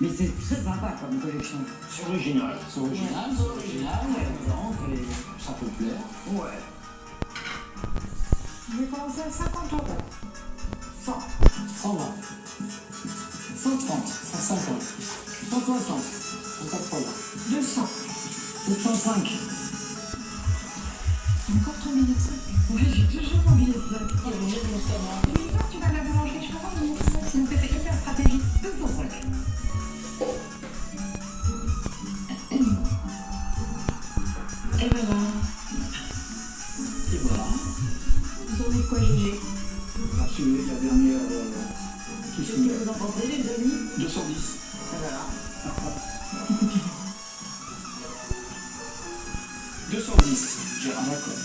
Speaker 5: Mais c'est très sympa comme collection.
Speaker 16: C'est original.
Speaker 5: C'est original,
Speaker 4: Ça peut plaire.
Speaker 5: Ouais.
Speaker 2: Je vais commencer à 50 €. 100.
Speaker 4: 120. 130. 150. 160. 180.
Speaker 2: 200.
Speaker 5: 705.
Speaker 2: Encore ton billet de 5.
Speaker 5: Oui, j'ai toujours mon billet de 5.
Speaker 2: Mais quand tu vas à la boulangerie, je peux avoir mon billet de 5, c'est une petite hyper stratégique.
Speaker 5: 205.
Speaker 2: Et voilà.
Speaker 4: Et voilà.
Speaker 2: Vous en avez quoi, GG?
Speaker 6: Assumer la dernière qui
Speaker 5: Qu'est-ce que vous en pensez, les amis?
Speaker 6: 210.
Speaker 5: Et voilà.
Speaker 6: 210, Gérard. D'accord.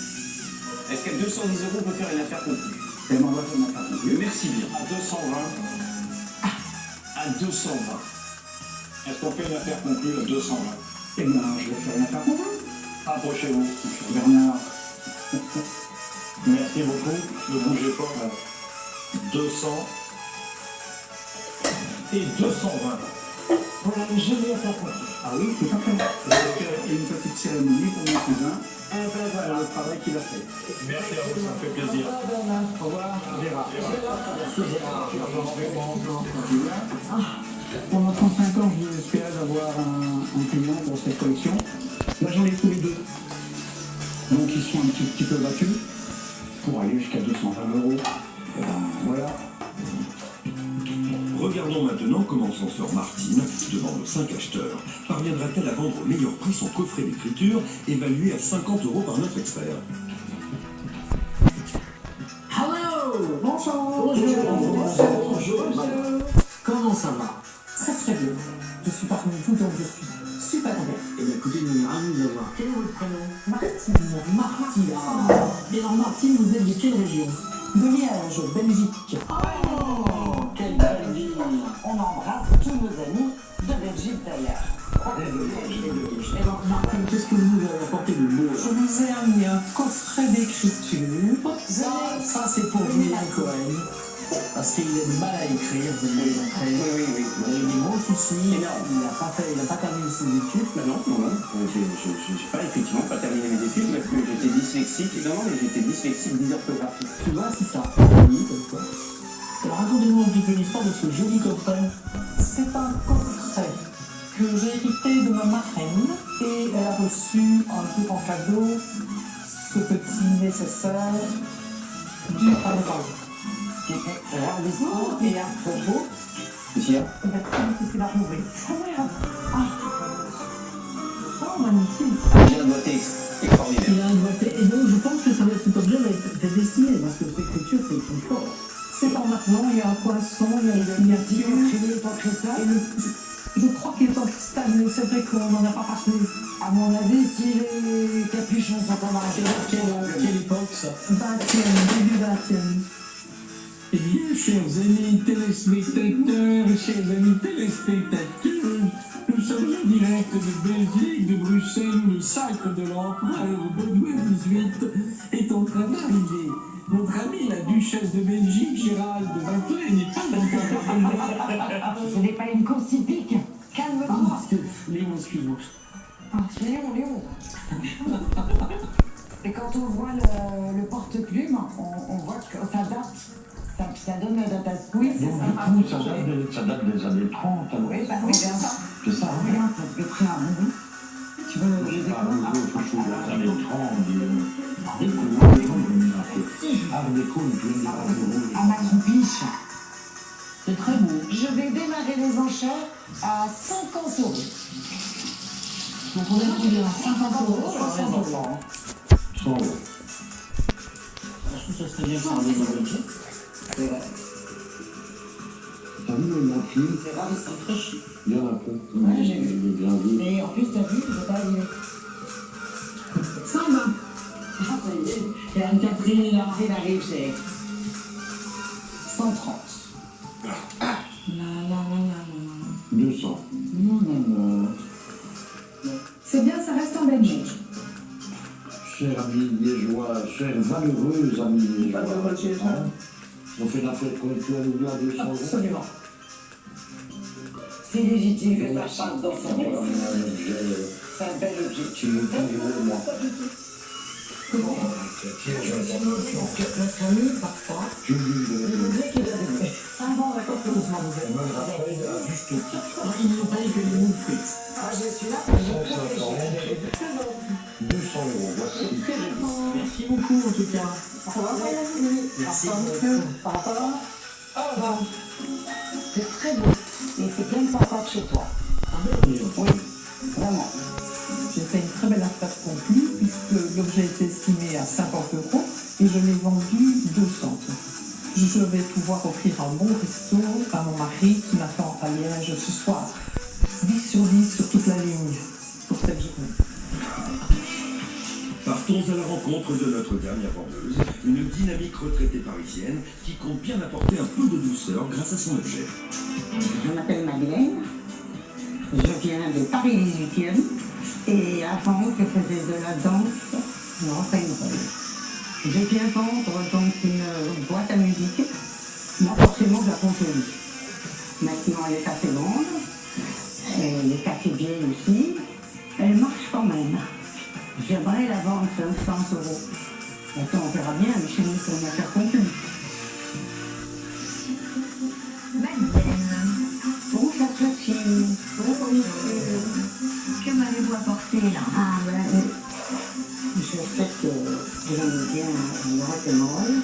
Speaker 6: Est-ce qu'à 210 € on peut faire une affaire conclue? Elle m'envoie une affaire conclue. Merci bien. À 220. À 220. Est-ce qu'on fait une affaire conclue à 220? Eh bien, je vais faire une affaire conclue. Approchez-vous. Bernard. Merci beaucoup. Ne bougez pas. 200 et 220.
Speaker 5: Voilà, je vais la faire conclue.
Speaker 6: Ah oui, tout à fait. Je vais faire une petite cérémonie pour mon cousin.
Speaker 5: Et ben voilà.
Speaker 6: Le travail qu'il a fait.
Speaker 16: Merci à vous, ça me fait plaisir.
Speaker 5: Au revoir, Gérard. Merci, Gérard.
Speaker 6: Pendant 35 ans, j'ai espéré d'avoir un client pour cette collection. Là, j'en ai trouvé deux. Donc, ils sont un petit peu battus pour aller jusqu'à 220 €. Voilà.
Speaker 14: Regardons maintenant comment s'en sort Martine devant nos 5 acheteurs. Parviendra-t-elle à vendre au meilleur prix son coffret d'écriture, évalué à 50 € par notre expert?
Speaker 4: Hello.
Speaker 2: Bonjour.
Speaker 4: Bonjour. Comment ça va?
Speaker 2: Très bien. Je suis parmi vous, donc je suis super bien.
Speaker 4: Eh bien, écoutez, nous sommes ravis de vous avoir. Quel est votre prénom?
Speaker 2: Martine.
Speaker 4: Martine. Et alors, Martine, vous êtes de quelle région?
Speaker 2: De Liège, Belgique.
Speaker 5: Oh, quelle belle ville. On embrasse tous nos amis de Belgique d'ailleurs.
Speaker 4: Et alors, Martine, qu'est-ce que vous nous avez apporté de beau?
Speaker 2: Je vous ai amené un coffret d'écriture.
Speaker 4: Ça c'est pour Julien Cohen. Parce qu'il a du mal à écrire, vous voyez, après.
Speaker 6: Oui.
Speaker 4: Il a eu des gros soucis. Il n'a pas terminé ses études.
Speaker 6: Non. J'ai pas effectivement pas terminé mes études parce que j'étais dyslexique. Non, mais j'étais dyslexique dysorthographique.
Speaker 4: Tu vois, c'est ça. Oui, comme quoi. Alors racontez-nous un petit peu l'histoire de ce joli coffret.
Speaker 2: C'est un coffret que j'ai hérité de ma marraine et elle a reçu un peu en cadeau ce petit nécessaire du Parlement.
Speaker 5: Qui était ravissant et à propos.
Speaker 6: Qu'est-ce qu'il y a?
Speaker 2: Il va très difficile à rouvrir. Ça merde. Oh, magnifique.
Speaker 6: J'ai un doigté extraordinaire.
Speaker 4: Il a un doigté. Et donc, je pense que cet objet va être destiné, parce que cette écriture, c'est une force.
Speaker 2: C'est en maintenant, il y a un poisson, il y a une signature. Je crois qu'il est en cristal, mais c'est vrai qu'on n'en a pas parlé.
Speaker 5: À mon avis, si les capuchons sont en marché,
Speaker 4: Quelle époque, ça?
Speaker 2: 20e, début 20e.
Speaker 4: Eh bien, chers amis téléspectateurs, chers amis téléspectateurs, nous sommes en direct de Belgique, de Bruxelles, où le sacre de l'empereur Baudouin XVIII est en train d'arriver. Notre amie, la duchesse de Belgique, Gérald de Vathlen, n'est pas d'accord.
Speaker 5: ce n'est pas une course hippique. Calme-toi.
Speaker 4: Léon, excuse-moi.
Speaker 5: Léon. Et quand on voit le porte-plume, on voit que ça date. Ça donne la date. Oui, c'est ça.
Speaker 16: Donc, du coup, ça date des années 30. Alors.
Speaker 5: Oui, bah, oui, c'est ça.
Speaker 16: C'est ça, hein.
Speaker 5: Regarde, ça se fait très en bout. Tu veux les
Speaker 16: Ah,
Speaker 5: décors?
Speaker 16: quelque chose des années 30. Art déco, une pleine de rouge.
Speaker 5: À ma croupiche.
Speaker 1: C'est très beau.
Speaker 5: Je vais démarrer les enchères à 50 €.
Speaker 1: Donc on a trouvé à 50 €.
Speaker 5: 60 €.
Speaker 16: 100 €.
Speaker 3: Je trouve que ça serait bien de faire des objets.
Speaker 5: C'est vrai.
Speaker 16: T'as vu le film?
Speaker 5: C'est vrai, c'est très chic.
Speaker 16: Il y en a peu.
Speaker 5: Ouais, j'ai vu.
Speaker 16: Il est bien vu.
Speaker 5: Et en plus, t'as vu, je vais pas arriver.
Speaker 1: 120.
Speaker 5: Ah, ça y est. Et Anne-Catherine, il arrive, c'est 130.
Speaker 1: La la la la la.
Speaker 16: 200.
Speaker 2: C'est bien, ça reste en Belgique.
Speaker 16: Chers amis liégeois, chers valeureux amis liégeois. On fait la fête collectuelle à 200 €.
Speaker 5: Absolument. C'est légitime que ça chante dans son rôle. C'est un bel objet.
Speaker 16: Tu me dis, moi.
Speaker 5: Comment? Notre famille, parfois,
Speaker 16: Tu me dis,
Speaker 5: il nous dit qu'il a des... Ah bon, d'accord, c'est doucement, vous êtes.
Speaker 1: Il nous paye que les moules frites.
Speaker 5: Ah, je suis là, je
Speaker 16: 200 €. Voici.
Speaker 1: Merci beaucoup en tout cas.
Speaker 5: Merci. Papa. Papa. C'est très beau. Et c'est bien le papa de chez toi. Oui, vraiment.
Speaker 2: J'ai fait une très belle affaire conclue puisque l'objet était estimé à 50 € et je l'ai vendu 200 €. Je vais pouvoir offrir un bon resto à mon mari qui m'attend à Liège ce soir. 10 sur 10 sur toute la ligne pour cette journée.
Speaker 14: Partons à la rencontre de notre dernière vendeuse, une dynamique retraitée parisienne qui compte bien apporter un peu de douceur grâce à son objet.
Speaker 5: Je m'appelle Madeleine. Je viens de Paris 18e. Et avant, je faisais de la danse rock'n'roll. Je viens vendre donc une boîte à musique. Moi, forcément, je la consomme. Maintenant, elle est assez grande. Elle est assez vieille aussi. Elle marche quand même. J'aimerais la vendre 500 €. Attends, on verra bien, mais chez nous, c'est une affaire conclue. Bonjour, Sophie. Bonjour, monsieur.
Speaker 7: Que m'avez-vous apporté là?
Speaker 5: Ah, ben, je sais que j'aime bien le rock'n'roll.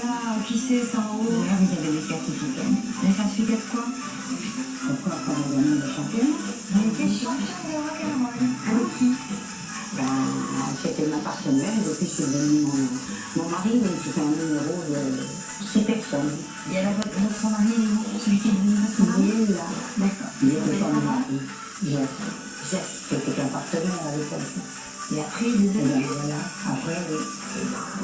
Speaker 7: Ah, qui c'est ça en haut?
Speaker 5: Là, vous avez des certificats.
Speaker 7: Les certificats de quoi?
Speaker 5: Pourquoi pas la gagner le champion?
Speaker 7: J'ai été champion de rock'n'roll.
Speaker 5: Avec qui? Ben, c'était ma partenaire, et depuis c'est devenu mon mari, mais c'était un numéro de 6 personnes.
Speaker 7: Et alors, votre mari, celui qui est devenu votre mari?
Speaker 5: Il est là.
Speaker 7: D'accord.
Speaker 5: Il était pas mon mari. Jeff, c'était un partenaire avec elle.
Speaker 7: Et après, il est devenu?
Speaker 5: Voilà. Après, oui.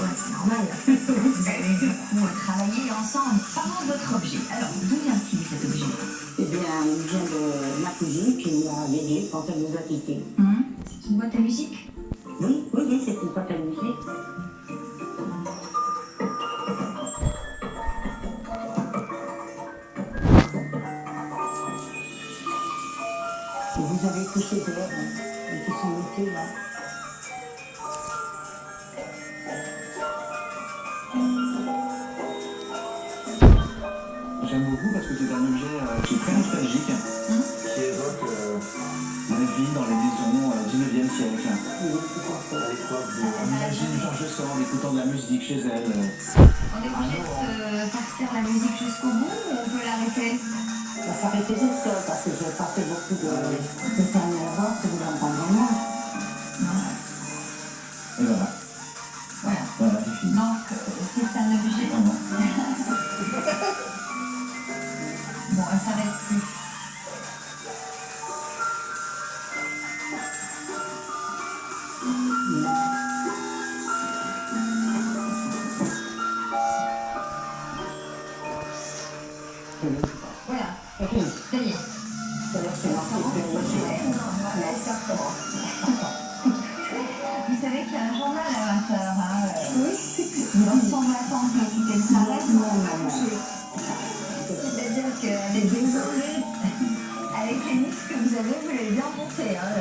Speaker 7: Ouais, c'est normal. Vous avez du coup travaillé ensemble. Parlons de votre objet. Alors, d'où vient-il cet objet?
Speaker 5: Eh bien, il vient de ma cousine qui nous a légué quand elle nous a quittés.
Speaker 7: C'est une boîte à musique?
Speaker 5: Oui, c'est une boîte à musique. Et vous avez tous ces élèves qui sont notés là.
Speaker 15: J'aime beaucoup parce que c'est un objet qui est très nostalgique, qui évoque la vie dans les maisons du 9e siècle. À l'époque de Imagine Georges Sand écoutant de la musique chez elle.
Speaker 7: On est obligé de partir la musique jusqu'au bout ou on peut l'arrêter?
Speaker 5: On va s'arrêter juste ça parce que j'ai passé beaucoup de temps à voir que vous l'entendez moins.
Speaker 15: Et voilà. Voilà, c'est fini.
Speaker 7: Donc, c'est un objet. Bon, elle s'arrête plus. Voilà, ça y est. Vous savez qu'il y a un journal à 20h, hein? Oui. Il semble attendre qu'elle s'arrête. C'est-à-dire qu'elle est désolée. Avec les mix que vous avez bien monté, hein,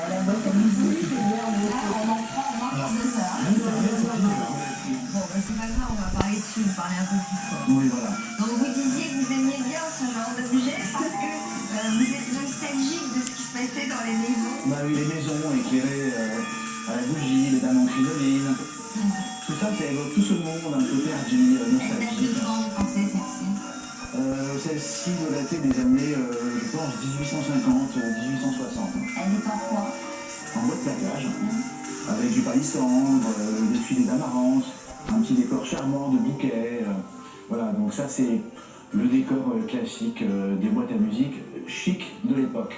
Speaker 7: la boîte à musique. On en prend C'est ça. Bon, bah, c'est pas grave, on va parler dessus, on va parler un peu plus fort.
Speaker 15: Oui, voilà.
Speaker 7: Donc vous disiez que vous aimiez bien ce genre d'objet parce que vous êtes nostalgique de ce qui se passait dans les maisons.
Speaker 15: Bah oui, les maisons éclairées à la bougie, les dames en crinoline. Tout ça, ça évoque tout ce monde un peu perdu, nostalgique.
Speaker 7: Quand vous pensez celle-ci?
Speaker 15: Celle-ci doit dater des années, je pense, 1850, 1860.
Speaker 7: Elle est en quoi?
Speaker 15: En bois de carrelage, avec du palissandre, des filets d'amaranth, un petit décor charmant de bouquets. Voilà, donc ça c'est le décor classique des boîtes à musique chic de l'époque.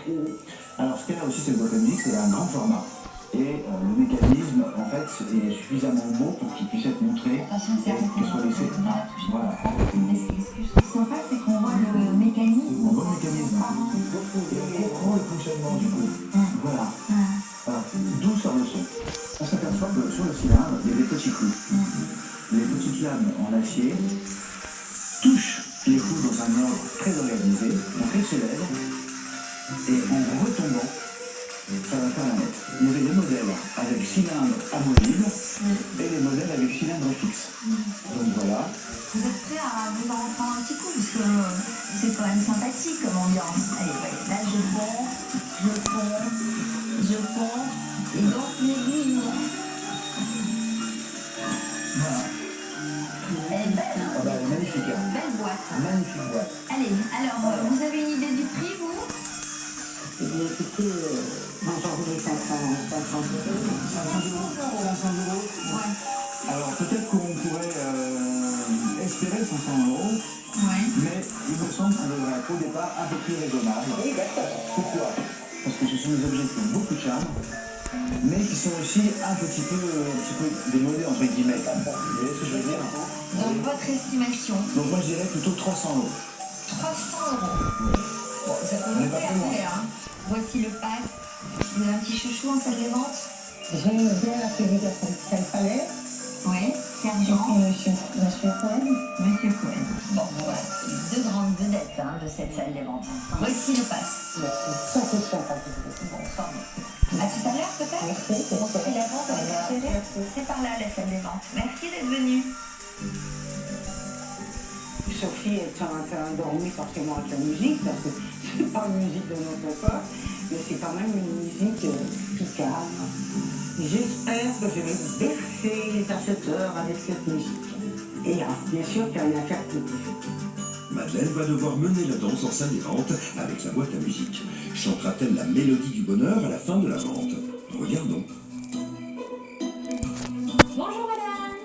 Speaker 15: Alors ce qu'il y a aussi cette boîte à musique, c'est un grand format. Et le mécanisme, en fait, est suffisamment beau pour qu'il puisse être montré et qu'il soit laissé. Voilà.
Speaker 7: Ce que je trouve sympa, c'est qu'on voit le mécanisme.
Speaker 15: On voit le mécanisme. Et on comprend le fonctionnement du coup. Voilà. Alors, d'où sort le son? On s'aperçoit que sur le cylindre, il y a des petits clous. Les petites lames en acier touchent les clous dans un ordre très organisé, donc elles se lèvent, et en retombant, ça va faire la note. Il y avait des modèles avec cylindre amovible et des modèles avec cylindre fixe. Donc voilà.
Speaker 7: Vous êtes prêts à vous en reprendre un petit coup parce que c'est quand même sympathique comme ambiance. Allez, ouais, là je fonds, et donc l'aiguille.
Speaker 15: Voilà.
Speaker 7: Elle est belle, hein?
Speaker 15: Ah bah, magnifique.
Speaker 7: Belle boîte.
Speaker 15: Magnifique boîte.
Speaker 7: Allez, alors vous avez une idée du prix, vous?
Speaker 5: Eh bien, écoutez, moi j'en voulais 500 euros. 500 euros.
Speaker 7: Ouais.
Speaker 15: Alors peut-être qu'on pourrait espérer 500 euros, mais il me semble qu'on devrait être au départ un peu plus raisonnable. Pourquoi? Parce que ce sont des objets qui ont beaucoup de charme, mais qui sont aussi un petit peu démodés entre guillemets. Vous voyez ce que je veux dire?
Speaker 7: Donc votre estimation?
Speaker 15: Donc moi je dirais plutôt 300 euros.
Speaker 7: 300 euros. Bon, ça peut monter après, hein. Voici le pass. Vous avez un petit chouchou en salle de vente?
Speaker 5: J'aime bien la publication de Quel Palais.
Speaker 7: Oui, sergent.
Speaker 5: Monsieur Cohen.
Speaker 7: Monsieur Cohen. Bon, voilà, c'est deux grandes vedettes de cette salle de vente. Voici le pass.
Speaker 5: Ça c'est sympathique.
Speaker 7: Bon, tant mieux. À tout à l'heure peut-être?
Speaker 5: Merci.
Speaker 7: On se fait la vente avec la C'est par là la salle de vente. Merci d'être venu.
Speaker 5: Sophie est un peu endormie forcément avec la musique, parce que c'est pas une musique de notre époque, mais c'est quand même une musique qui calme. J'espère que je vais bercer les acheteurs avec cette musique. Et bien sûr faire une affaire publique.
Speaker 14: Madeleine va devoir mener la danse en salle des ventes avec sa boîte à musique. Chantera-t-elle la mélodie du bonheur à la fin de la vente? Regardons.
Speaker 1: Bonjour madame.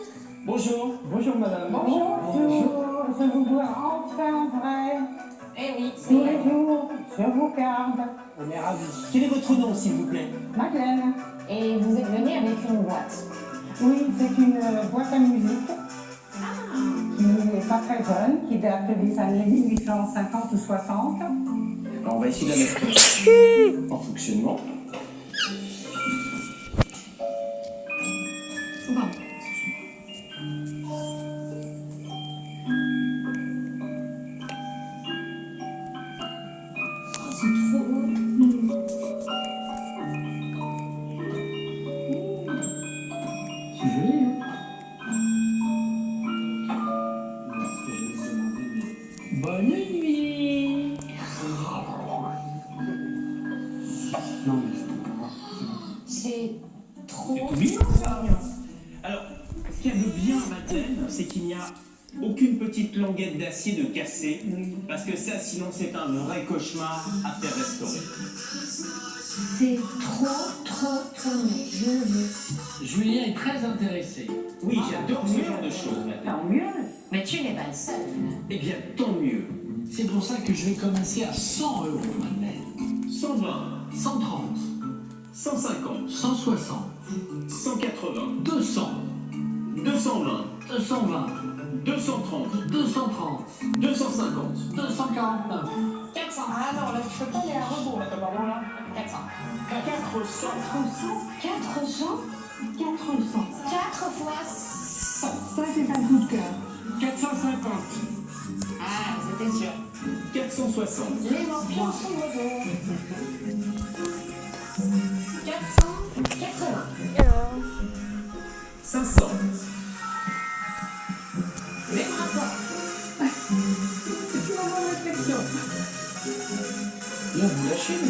Speaker 12: Bonjour. Bonjour madame.
Speaker 5: Bonjour. Je vous vois enfin vrai.
Speaker 1: Eh oui, c'est
Speaker 5: Tous
Speaker 1: vrai.
Speaker 5: les jours, je vous garde.
Speaker 12: On est ravis. Quel est votre nom, s'il vous plaît?
Speaker 5: Madeleine.
Speaker 1: Et vous êtes venu avec une boîte.
Speaker 5: Oui, c'est une boîte à musique qui n'est pas très jeune, qui date des années 1850 ou 60.
Speaker 12: Alors, on va essayer de la mettre en fonctionnement.
Speaker 1: Bon. C'est trop beau.
Speaker 12: C'est joli, hein? Bonne nuit. Non,
Speaker 1: C'est trop
Speaker 12: mignon, ça. Alors, ce qu'il y a de bien, Madeleine, c'est qu'il n'y a aucune petite languette d'acier de cassé, parce que ça, sinon, c'est un vrai cauchemar à faire restaurer.
Speaker 1: C'est trop mieux. Je le veux.
Speaker 17: Julien est très intéressé.
Speaker 12: Oui, j'adore ce genre de choses, Madeleine.
Speaker 5: Tant mieux.
Speaker 1: Mais tu n'es pas le seul.
Speaker 12: Eh bien, tant mieux.
Speaker 17: C'est pour ça que je vais commencer à 100 euros, Madeleine.
Speaker 12: 120,
Speaker 17: 130,
Speaker 12: 150,
Speaker 17: 160,
Speaker 12: 180,
Speaker 17: 200,
Speaker 12: 220,
Speaker 17: 220,
Speaker 12: 230,
Speaker 17: 230,
Speaker 12: 250,
Speaker 17: 249.
Speaker 1: 400.
Speaker 2: Ah non, là, je peux pas aller à rebours, là, d'abord, là.
Speaker 1: 400.
Speaker 12: 400,
Speaker 2: 400
Speaker 1: 4 fois 100.
Speaker 2: Ça, c'est un coup de cœur.
Speaker 12: 450,
Speaker 1: Ah, c'était sûr.
Speaker 12: 460,
Speaker 1: Les morpions sont de retour. 480.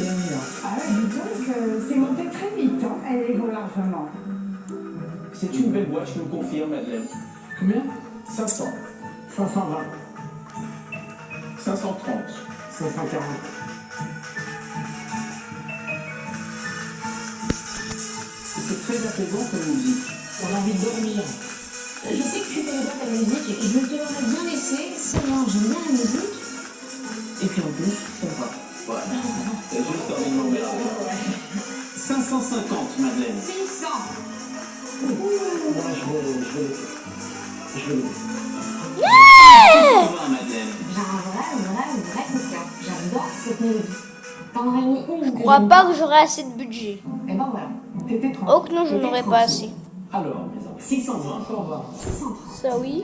Speaker 2: Ah ouais, dis donc, c'est monté très vite, hein. Elle les vaut largement.
Speaker 6: C'est une belle boîte, je me confirme, Madeleine. Combien 500.
Speaker 13: 520,
Speaker 6: 530.
Speaker 13: 540.
Speaker 6: C'est très apaisant comme musique. On a envie de dormir.
Speaker 1: Je sais que tu connais pas ta musique et je te l'aurais bien laissé, seulement j'aime bien la musique.
Speaker 6: Et puis en plus, ça va. Voilà. T'as juste envie de m'emmerder. 550, Madeleine.
Speaker 1: 600.
Speaker 13: Moi, je vais.
Speaker 1: Yeah!
Speaker 6: 520, Madeleine.
Speaker 1: J'ai un vrai coup de cœur. J'adore cette mélodie. T'en aurais mis une.
Speaker 18: Je crois pas que j'aurai assez de budget.
Speaker 1: Et ben voilà.
Speaker 13: T'étais tranquille.
Speaker 18: Oh que non, je n'aurai pas assez.
Speaker 6: Alors, mes amis, 620.
Speaker 1: 630.
Speaker 18: Ça oui.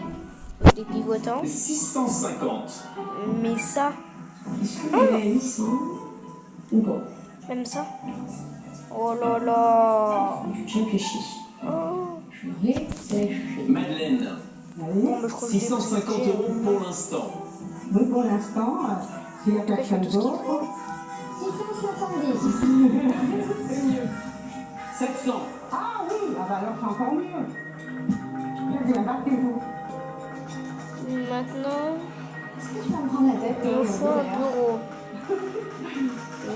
Speaker 18: Des pivotants.
Speaker 6: 650.
Speaker 18: Mais ça.
Speaker 1: Est-ce que 800 ou pas?
Speaker 18: Même ça. Oh là là.
Speaker 1: Je réfléchis.
Speaker 18: Oh.
Speaker 1: Je réfléchis.
Speaker 6: Madeleine.
Speaker 18: Bon, mais je crois que j'ai
Speaker 6: 650
Speaker 18: plus de budget.
Speaker 6: € pour l'instant.
Speaker 2: Oui, pour l'instant, s'il n'y a
Speaker 18: Après, je fais
Speaker 2: personne
Speaker 18: tout ce qu'il
Speaker 2: d'autre.
Speaker 18: faut.
Speaker 1: 670.
Speaker 2: C'est mieux.
Speaker 6: 700.
Speaker 2: Ah oui, ah bah alors c'est encore mieux. Je viens, battez-vous.
Speaker 18: Maintenant,
Speaker 1: Est-ce que tu vas me prendre la tête?
Speaker 18: il me faut un bureau.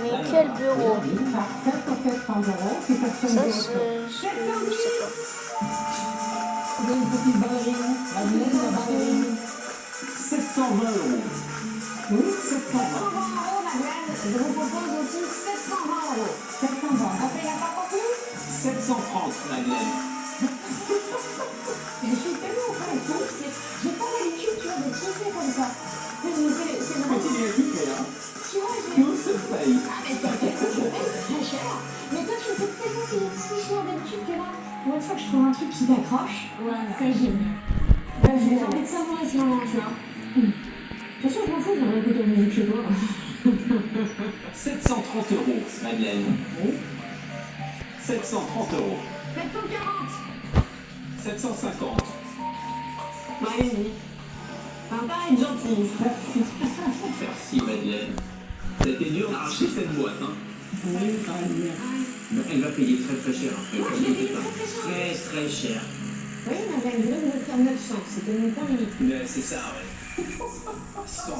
Speaker 18: Mais quel bureau?
Speaker 2: Parfait pour 700 €, c'est personne
Speaker 18: Ça,
Speaker 2: d'autre.
Speaker 18: c'est... Je sais pas.
Speaker 2: Il y a une petite ballerine. La ballerine.
Speaker 6: 720 €.
Speaker 2: Oui,
Speaker 1: 720 €,
Speaker 2: 720.
Speaker 1: Madeleine. Je vous propose aussi 720 €.
Speaker 2: 720.
Speaker 1: Après, il n'y a pas compris?
Speaker 6: 730, Madeleine.
Speaker 1: Je suis tellement confiante, j'ai pas l'habitude, tu vois, de kiffer comme ça. C'est vraiment...
Speaker 6: Petit gratuit, hein.
Speaker 1: Tu vois,
Speaker 6: Tout se paye.
Speaker 1: Ah, mais t'inquiète, je paye très cher. Mais toi, tu me fais tellement payer si cher d'habitude que là, moi, une fois que je trouve un truc qui t'accroche, c'est génial. J'ai envie de savoir à ce moment, tu vois. De toute façon, je m'en fous, j'aurais écouté la musique chez toi.
Speaker 6: 730 €, Madeleine.
Speaker 1: Oui.
Speaker 6: 730 €.
Speaker 1: 740.
Speaker 6: 750.
Speaker 1: Allez-y. Papa est gentil.
Speaker 6: Merci, Madeleine. Ça a été dur d'arracher cette boîte, hein.
Speaker 1: Oui, quand même.
Speaker 6: Mais elle va payer très très cher. Hein.
Speaker 1: Moi, je vais payer
Speaker 6: Très très cher.
Speaker 1: Oui, Madeleine, je voulais me faire 900, c'était mon point limite.
Speaker 6: Mais c'est ça, ouais. 100,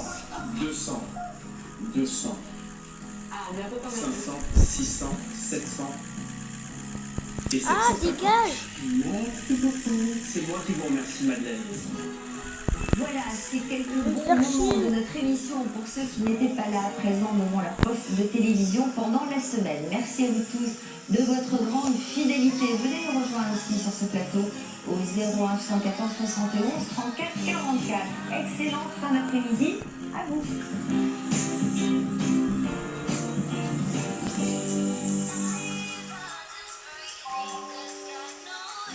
Speaker 6: 200, 200,
Speaker 1: Ah, mais un peu quand même.
Speaker 6: 500, 600, 700. Et
Speaker 18: Ah,
Speaker 6: 750.
Speaker 18: dégage!
Speaker 1: Merci beaucoup.
Speaker 6: C'est moi qui vous remercie, Madeleine.
Speaker 7: Voilà, c'est quelques bons
Speaker 18: faire
Speaker 7: moments
Speaker 18: chier.
Speaker 7: de notre émission pour ceux qui n'étaient pas là à présent devant leur poste de télévision pendant la semaine. Merci à vous tous de votre grande fidélité. Venez nous rejoindre aussi sur ce plateau au 01 114 71 34 44. Excellente fin d'après-midi à vous.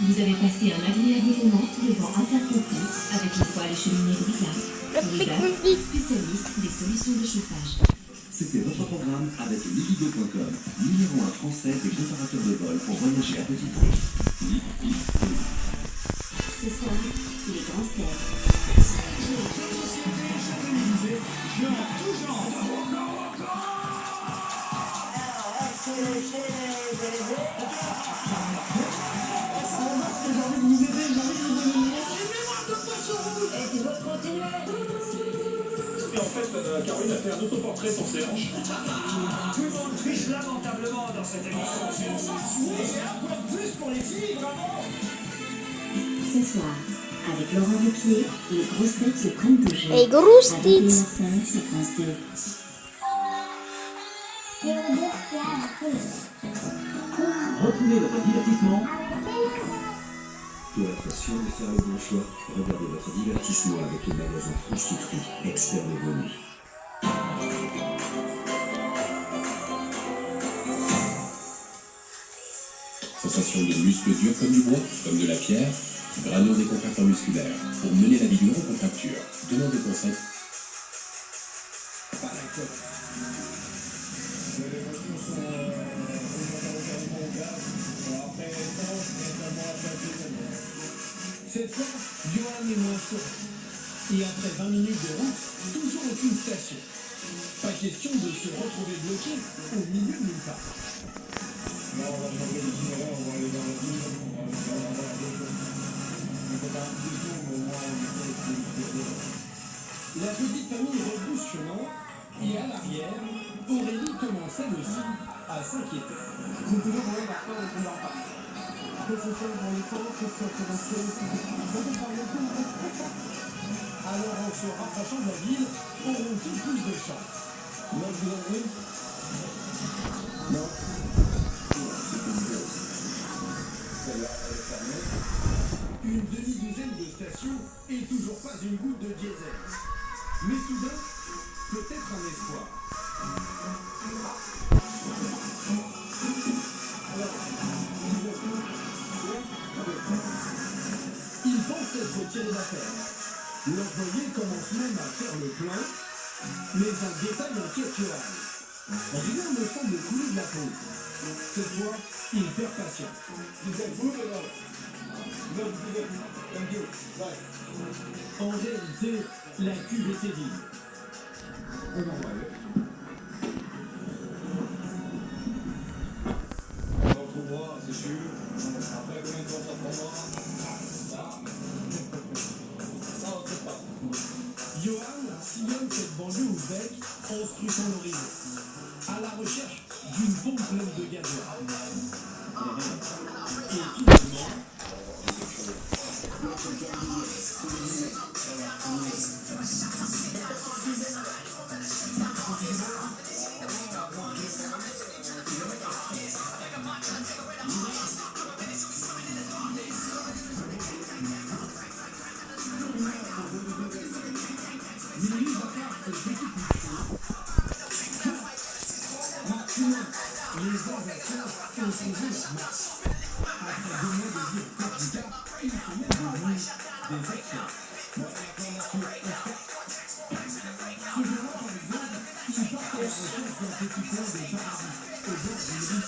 Speaker 8: Vous avez passé un agréable moment devant Interconti avec l'étoile et cheminée Brisa. Brisa, spécialiste des solutions de chauffage.
Speaker 9: C'était votre programme avec Libido.com, numéro 1 français des préparateurs de vol pour voyager à petit prix.
Speaker 8: Ce soir, les grands cerfs.
Speaker 14: Et en fait, Caroline a fait un autoportrait sur ses hanches. Tout le monde triche lamentablement dans cette émission. C'est un point de plus pour les filles, vraiment.
Speaker 8: Ce soir, avec Laurent Ruquier, les grosses têtes se prennent au jeu.
Speaker 18: Les grosses
Speaker 8: À
Speaker 18: têtes.
Speaker 8: 21h05 sur France 2.
Speaker 9: Retrouvez votre divertissement. Pour être sûr de faire le bon choix, regardez votre divertissement avec le magasin Franchouterie, expert de vos nuits.
Speaker 10: Sensation de muscles durs comme du bois, comme de la pierre, Grano décontracteur musculaire. Pour mener la vie d'une recontracture, demandez conseil.
Speaker 14: Pas d'accord. Cette fois, Johan est moins fort. Et après 20 minutes de route, toujours aucune station. Pas
Speaker 19: question de se retrouver bloqué au milieu de nulle part.
Speaker 16: Là, on va changer l'itinéraire, on va aller dans la ville, on va aller dans la ville. On peut pas un petit tour, mais au moins on est.
Speaker 19: La petite famille rebrousse chemin et à l'arrière, Aurélie commence elle aussi à s'inquiéter.
Speaker 2: J'ai toujours voulu la peur de leur part. Que ce soit dans les temps, que ce soit dans le ciel,
Speaker 19: Alors en se rapprochant de la ville, auront-ils plus de chance?
Speaker 16: Non, vous avez? Non. Celle-là, elle est fermée.
Speaker 19: Une demi-douzaine de stations et toujours pas une goutte de diesel. Mais soudain, peut-être un espoir. Ils pensent être tirés d'affaire. L'employé commence même à faire le plein, mais un détail inquiète Johan. Rien ne semble couler de la peau. Cette fois, il perd patience.
Speaker 16: Vous êtes vous, alors? Non, vous êtes. Thank you. Bye.
Speaker 19: En réalité, la cuve était vide.
Speaker 16: On va aller. On le retrouvera, c'est sûr. Après, combien de temps ça prendra? Ça, on ne sait pas.
Speaker 19: Johan sillonne cette banlieue ouzbèque en scrutant l'horizon, à la recherche d'une pompe pleine de gasoil. Et finalement, les avatars ont trouvé leur marche. Après 2 mois de vie au Costa, ils sont même devenus des acteurs. Ce jour-là, par exemple, ils partent à la recherche d'un petit coin de paradis, au bord d'une rue.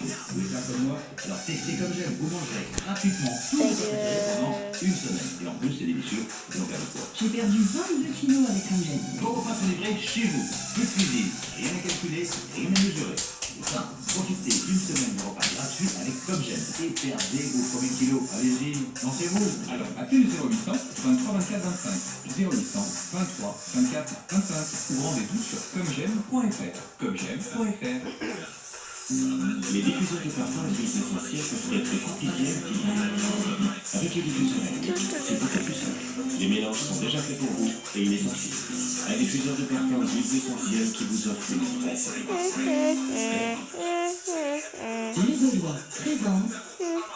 Speaker 10: Vous êtes là comme moi? Alors testez comme j'aime, vous mangerez gratuitement tout le pendant une semaine. Et en plus, c'est délicieux, donc avec quoi?
Speaker 8: J'ai perdu 22 kilos avec un gel.
Speaker 10: Vos repas sont livrés chez vous. Plus de cuisine, rien à calculer, rien à mesurer. Pour ça, profitez d'une semaine de repas gratuits avec Cobgem et perdez vos premiers kilos. Allez-y, lancez-vous.
Speaker 15: Alors, appelez le 0800 23 24 25, 0800 23 24 25 ou rendez-vous sur comgem.fr. Comgem.fr.
Speaker 9: Les diffuseurs de parfums et d'huiles essentielles peuvent être compliqués à utiliser. Avec le diffuseur, c'est beaucoup plus simple. Les mélanges sont déjà faits pour vous et il est facile. Un diffuseur de parfums et d'huiles essentielles qui vous offre une vraie séance.
Speaker 8: Les Gaulois présentent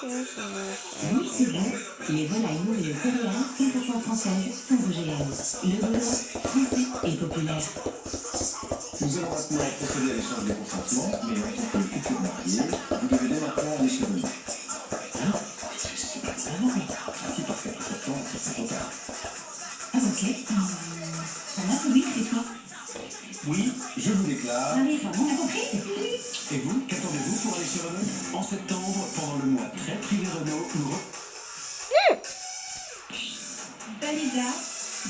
Speaker 8: Oui, c'est bon, les volailles nourries aux céréales 100% françaises sans OGM. Le Gaulois, français et populaire.
Speaker 6: Nous allons maintenant procéder à l'échange des consentements, mais en tant que futur marié, vous devez dès maintenant aller chez vous.
Speaker 8: Ah,
Speaker 6: C'est pas vraiment. Si par faire important, c'est trop tard.
Speaker 8: ah ok. Ça va, oui, c'est toi.
Speaker 6: Oui, je vous déclare.
Speaker 8: Allez, on a compris.
Speaker 6: Et vous, qu'attendez-vous pour aller chez Renault? En septembre, pendant le mois très privé Renault, nous...
Speaker 2: Dalida,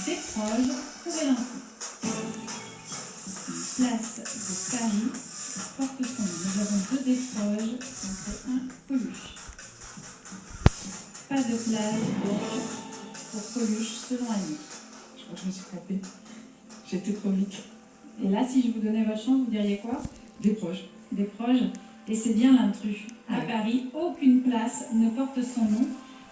Speaker 2: Desproges, Courelency. Place de Paris, porte son nom. Nous avons 2 Desproges, entre 1 Coluche. Pas de plage pour Coluche, selon Annie. Je crois que je me suis trompée. J'étais trop vite. Et là, si je vous donnais votre chance, vous diriez quoi? Des proches. Des proches. Et c'est bien l'intrus. À Paris, aucune place ne porte son nom.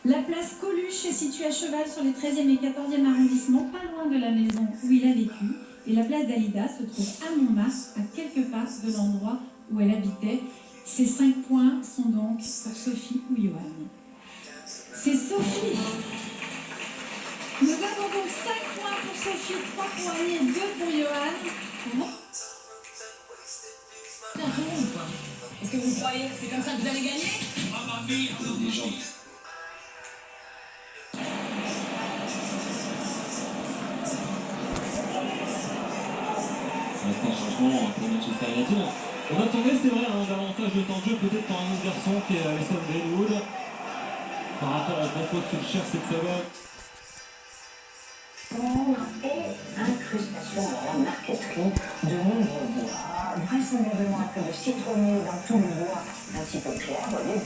Speaker 2: La place Coluche est située à cheval sur les 13e et 14e arrondissements, pas loin de la maison où il a vécu. Et la place Dalida se trouve à Montmartre, à quelques pas de l'endroit où elle habitait. Ces 5 points sont donc pour Sophie ou Johan. C'est Sophie. Nous avons donc 5 points pour Sophie, 3 pour Annie et 2 pour Johan.
Speaker 1: Est-ce que vous croyez que c'est comme ça que vous allez gagner?
Speaker 6: Des gens.
Speaker 20: C'est un changement pour Manchester United. On attendait, c'est vrai, un avantage de temps de jeu peut-être pour un autre garçon qui est Alison Greenwood. Par rapport au propos de Solskjaer cette semaine.
Speaker 1: Oh, et incrustation.
Speaker 5: attention à la marqueterie, de nombreux bois, vraisemblablement un peu de citronnier dans tout le bois, un petit peu clair, vous voyez,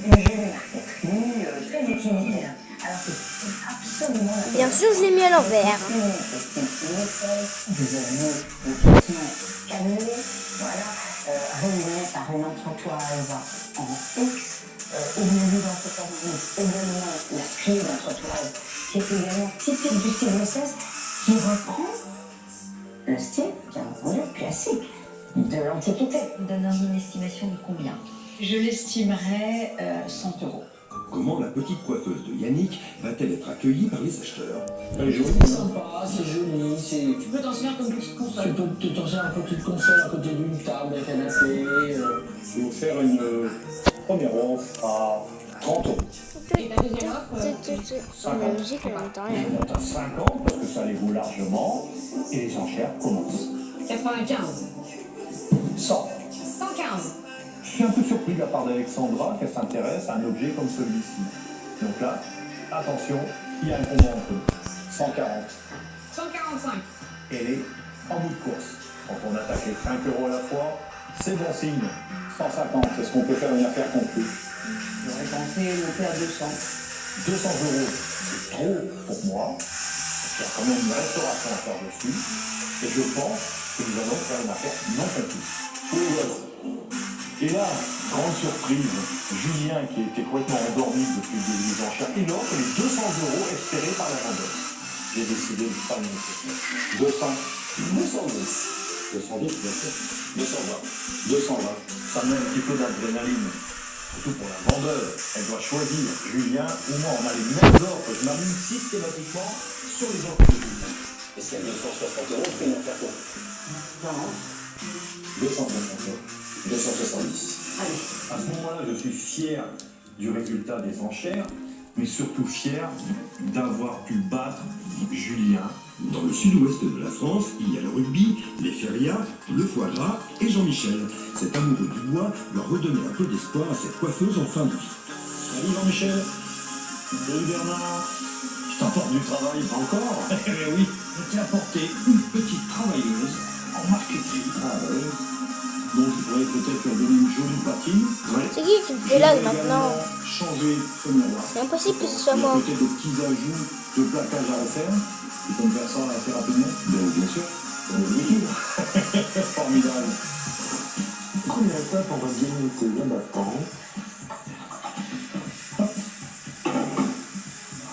Speaker 5: une jolie marqueterie, très utilitaire. Alors c'est absolument...
Speaker 19: Bien sûr, je l'ai mis à l'envers.
Speaker 5: Vous avez le placement cannelé, voilà, relié par une entretoise en X. Au milieu d'entretoise, également la clé d'entretoise, qui est également typique du style SS, qui reprend le style, bien entendu, classique de l'Antiquité.
Speaker 7: Vous donnez une estimation de combien?
Speaker 2: Je l'estimerais 100 €.
Speaker 14: Comment la petite coiffeuse de Yannick va-t-elle être accueillie par les acheteurs?
Speaker 13: C'est joli, sympa, c'est joli, c'est...
Speaker 2: Tu peux t'en servir comme petite console.
Speaker 13: Tu peux t'en servir une petite console à côté d'une table, un canapé.
Speaker 16: Je vais vous faire une première offre à 30 €.
Speaker 2: Et la deuxième offre,
Speaker 19: La musique, elle entend rien.
Speaker 16: Je monte à 50 parce que ça les vaut largement. Et les enchères commencent.
Speaker 2: 95.
Speaker 16: 100.
Speaker 2: 115.
Speaker 16: Je suis un peu surpris de la part d'Alexandra qu'elle s'intéresse à un objet comme celui-ci. Donc là, attention, il y a un combat entre nous. 140.
Speaker 2: 145.
Speaker 16: Elle est en bout de course. Quand on attaque les 5 € à la fois, c'est bon signe. 150, est-ce qu'on peut faire une affaire conclue?
Speaker 5: J'aurais pensé monter à 200.
Speaker 16: 200 €, c'est trop pour moi. Il y a quand même une restauration à faire dessus. Et je pense que nous allons faire une affaire non conclue. Et là, grande surprise, Julien, qui était complètement endormi depuis le début des enchères, il offre les 200 € espérés par la vendeuse. J'ai décidé de pas le nécessaire. 200, 210, 210, bien sûr, 220, 220. Ça met un petit peu d'adrénaline. Surtout pour la vendeuse, elle doit choisir Julien ou moi. On a les mêmes offres, je m'aligne systématiquement sur les offres de Julien. Et si à 260 €, on fait une affaire quoi? Non. 260 €. 270.
Speaker 5: Allez.
Speaker 16: À ce moment-là, je suis fier du résultat des enchères, mais surtout fier d'avoir pu battre Julien.
Speaker 14: Dans le sud-ouest de la France, il y a le rugby, les férias, le foie gras et Jean-Michel. Cet amoureux du bois doit redonner un peu d'espoir à cette coiffeuse en fin de vie.
Speaker 16: Salut Jean-Michel. Salut Bernard. Je t'apporte du travail, pas encore? Eh oui, je t'ai apporté une petite travailleuse en marketing. Ah oui. Donc je pourrais peut-être lui donner une jolie patine. Ouais.
Speaker 19: C'est qui me fait là maintenant?
Speaker 16: Changer ce miroir.
Speaker 19: C'est impossible que ce soit moi.
Speaker 16: Peut-être des petits ajouts de plaquage à refaire. Tu peux me faire ça assez rapidement? Bien sûr. Oui. Formidable.
Speaker 12: Première étape, on va démonter l'abattant.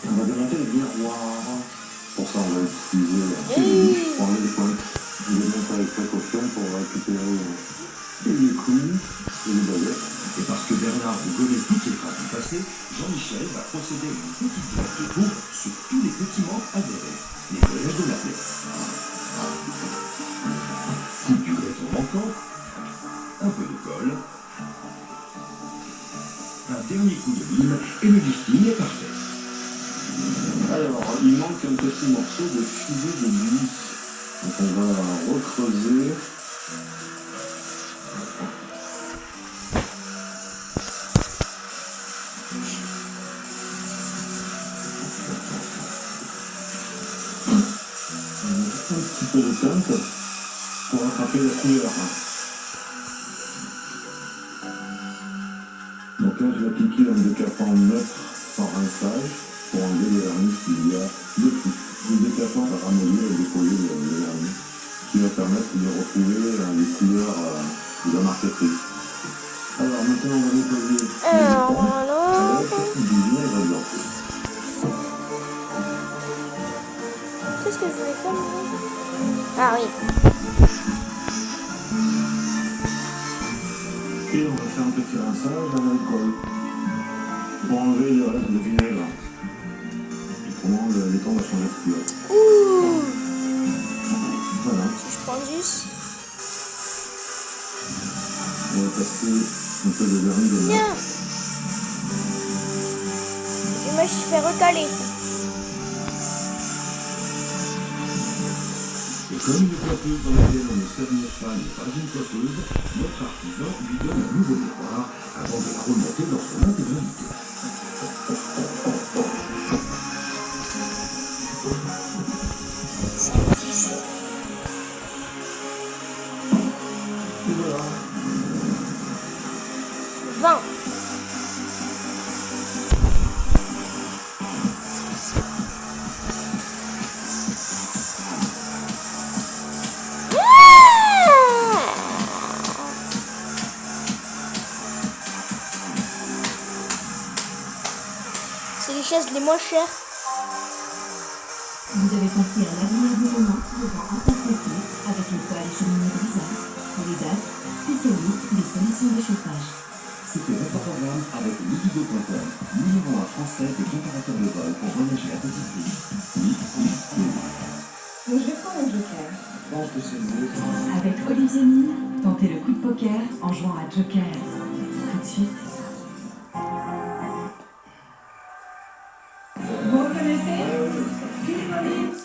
Speaker 12: On va démonter les miroirs. Pour ça, on va utiliser pour enlever les points. On les monte avec précaution pour récupérer les clous et les baguettes.
Speaker 14: Et parce que Bernard vous connaît toutes les traces du passé, Jean-Michel va procéder à une petite greffe de peau sur tous les petits manques adhérés, les voyages de la pièce. Coupe du greffon manquant, un peu de colle, un dernier coup de lime et le lifting est parfait.
Speaker 12: Alors, il manque un petit morceau de filet de nuit. Donc on va recreuser. Un petit peu de teinte pour attraper la couleur. Donc là, je vais appliquer un décapant neutre sans rinçage pour enlever les vernis qu'il y a dessus. Le décapant va ramollir et décoller les vernis, qui va permettre de retrouver les couleurs de la marqueterie. Alors maintenant, on va nettoyer avec du vinaigre blanc.
Speaker 19: Qu'est-ce que je voulais faire? Ah oui.
Speaker 12: Et on va faire un petit rinçage à l'alcool pour enlever le reste de vinaigre. Autrement, les temps va changer de couleur.
Speaker 19: Ouh.
Speaker 12: Voilà.
Speaker 19: Je prends juste.
Speaker 12: On va passer un peu de vernis de
Speaker 19: Bien. Et moi, je fais recaler.
Speaker 14: Et comme une coiffeuse dans laquelle on ne s'admire pas n'est pas une coiffeuse, notre artisan lui donne un nouveau miroir avant de la remonter dans son intégralité.
Speaker 19: 20. C'est les chaises les moins chères.
Speaker 8: Vous avez passé un agréable moment devant Interconnector avec le poêle cheminée Brisa, les dates spécialistes des solutions de chauffage.
Speaker 10: C'était votre programme avec Libido.com, numéro 1 français des comparateurs de vol pour voyager à petite prix. Oui.
Speaker 2: Donc je vais prendre un joker.
Speaker 10: Je pense que c'est mieux.
Speaker 8: Avec Olivier Mille, tentez le coup de poker en jouant à Joker. Tout de suite.
Speaker 2: Vous reconnaissez Philippe Olive.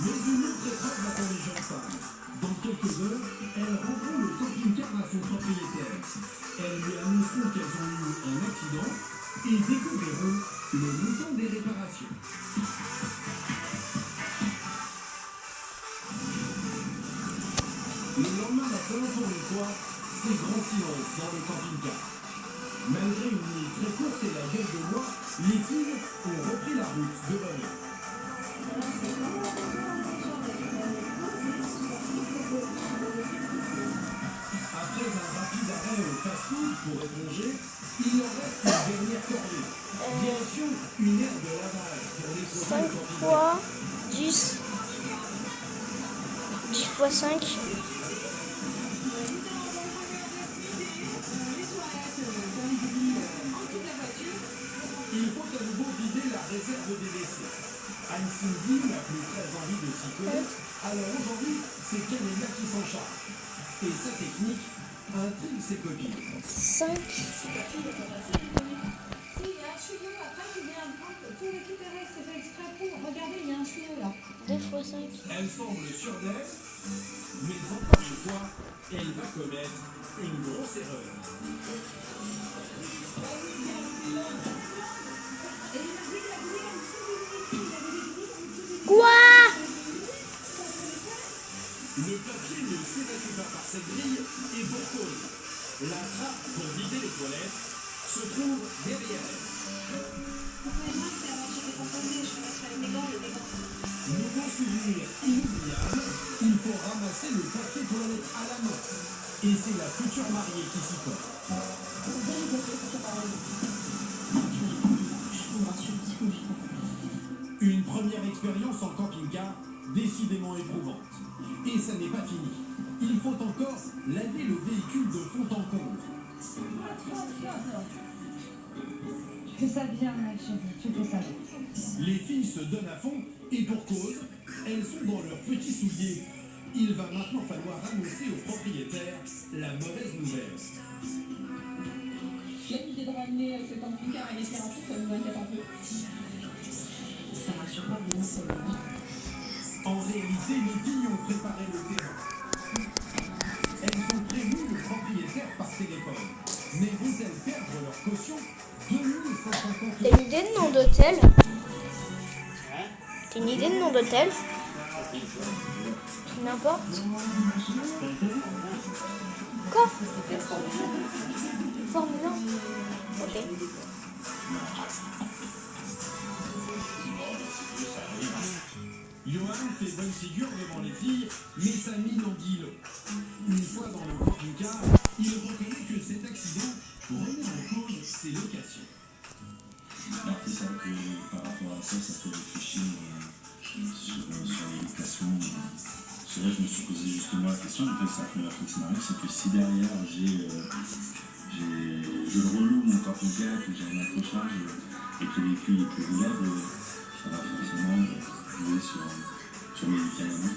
Speaker 19: Mais une autre épreuve attend les jeunes femmes. Dans quelques heures, elles rendront le camping-car à son propriétaire. Elles lui annonceront qu'elles ont eu un accident et découvriront le montant des réparations. Le lendemain matin, pour une fois, c'est grand silence dans le camping-car. Malgré une nuit très courte et la gueule de bois, les filles ont repris la route de bonne heure. Après un rapide arrêt au fast-food pour éponger, il leur reste une dernière corvée. Direction une aire de lavage pour nettoyer 5 le camping-car. fois 10. 10 fois 5. Il faut à nouveau vider la réserve des décès. Anne-Cindy n'a plus très envie de s'y connaître, alors aujourd'hui, c'est Camélia qui s'en charge. Et sa technique intrigue ses copines.
Speaker 1: Il y
Speaker 19: 5.
Speaker 1: a un tuyau, après tu viens tout récupérer, c'est fait exprès pour. Regardez, il y a un tuyau là.
Speaker 19: 2 fois 5. Elle semble sûre d'elle, mais encore une fois, elle va commettre une grosse erreur.
Speaker 1: Quoi?
Speaker 19: Le papier ne s'évacue pas par cette grille et pour cause. La trappe pour vider les toilettes se trouve derrière elle. Nouveau souvenir inoubliable, il faut ramasser le papier toilette à la main. Et c'est la future mariée qui s'y colle. Une première expérience en camping-car, décidément éprouvante. Et ça n'est pas fini. Il faut encore laver le véhicule de fond en comble.
Speaker 1: Tu fais ça bien, mec, tu fais ça bien.
Speaker 19: Les filles se donnent à fond et pour cause, elles sont dans leurs petits souliers. Il va maintenant falloir annoncer au propriétaire la mauvaise nouvelle.
Speaker 2: L'idée de ramener ce camping-car à l'éclairage, ça nous inquiète un peu.
Speaker 8: Ça marche pas bien, celle-là.
Speaker 19: En réalité, les filles ont préparé le terrain. Elles ont prévenu le propriétaire par téléphone. Mais vont-elles perdre leur caution? 2150
Speaker 1: T'as une idée de nom d'hôtel? T'as une idée de nom d'hôtel? N'importe. Quoi? Formule 1. Ok.
Speaker 19: Johan fait bonne figure devant les filles, mais sa mine en dit long. Une fois dans le camping-car, il reconnaît que cet accident remet en cause ses locations.
Speaker 9: Après, c'est vrai que par rapport à ça, ça fait réfléchir sur les locations. C'est vrai que je me suis posé justement la question, en fait, c'est la première fois que ça m'arrive, c'est que si derrière je reloue mon camping-car, que j'ai un accrochage et que le véhicule est plus roulable, ça va forcément jouer sur mes médicaments.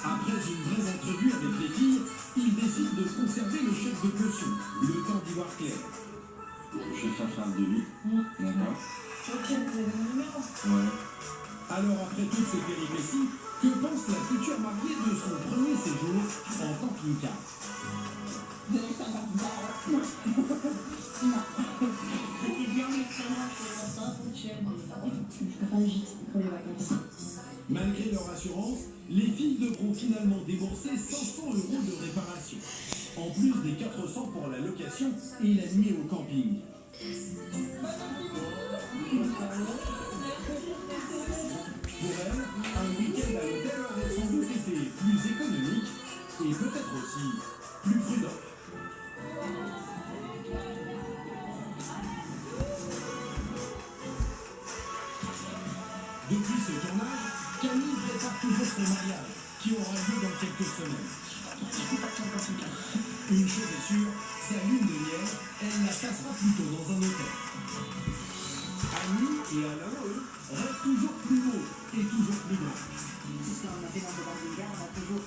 Speaker 19: Après une brève entrevue avec les filles, il décide de conserver le chèque de caution, le temps d'y voir clair.
Speaker 14: Je vais faire un devis. D'accord.
Speaker 2: Ok, vous avez mon numéro.
Speaker 14: Ouais.
Speaker 19: Alors, après toutes ces péripéties, que pense la future mariée de son premier séjour en camping-car?
Speaker 2: C'était bien, mais vraiment, je préfère le gîte pour les vacances.
Speaker 19: Malgré leur assurance, les filles devront finalement débourser 500 € de réparation, en plus des 400 pour la location et la nuit au camping. Pour elle, un week-end à l'hôtel aurait sans doute été plus économique et peut-être aussi plus prudent. Depuis ce tournage, Camille prépare toujours son mariage, qui aura lieu dans quelques semaines. Une chose est sûre, sa lune de miel, elle la passera plutôt dans un hôtel. Annie et Alain, eux, rêvent toujours plus haut et toujours plus grand.
Speaker 5: C'est ce qu'on a fait dans le camping-car, on va toujours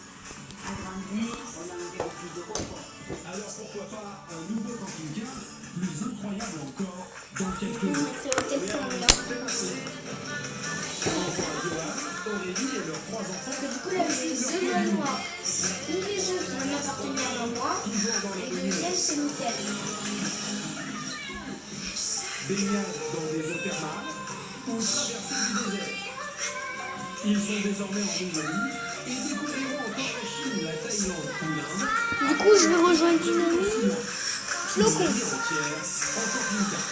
Speaker 5: agrandir, on a un plus de confort.
Speaker 19: Alors pourquoi pas un nouveau camping-car, plus incroyable encore, dans quelques mois. Enfin, Johan, Aurélie et leurs 3 enfants.
Speaker 1: Du coup, là, j'ai 2 mois. Une maison qui va m'appartenir à moi. Et le deuxième, c'est Mickaël.
Speaker 19: Baignade dans des eaux thermales ou traversée du désert. Ils sont désormais en Mongolie et découvriront encore la Chine, la Thaïlande ou l'Inde.
Speaker 1: Du coup, je vais rejoindre une amie. Flocon.
Speaker 19: En camping-car.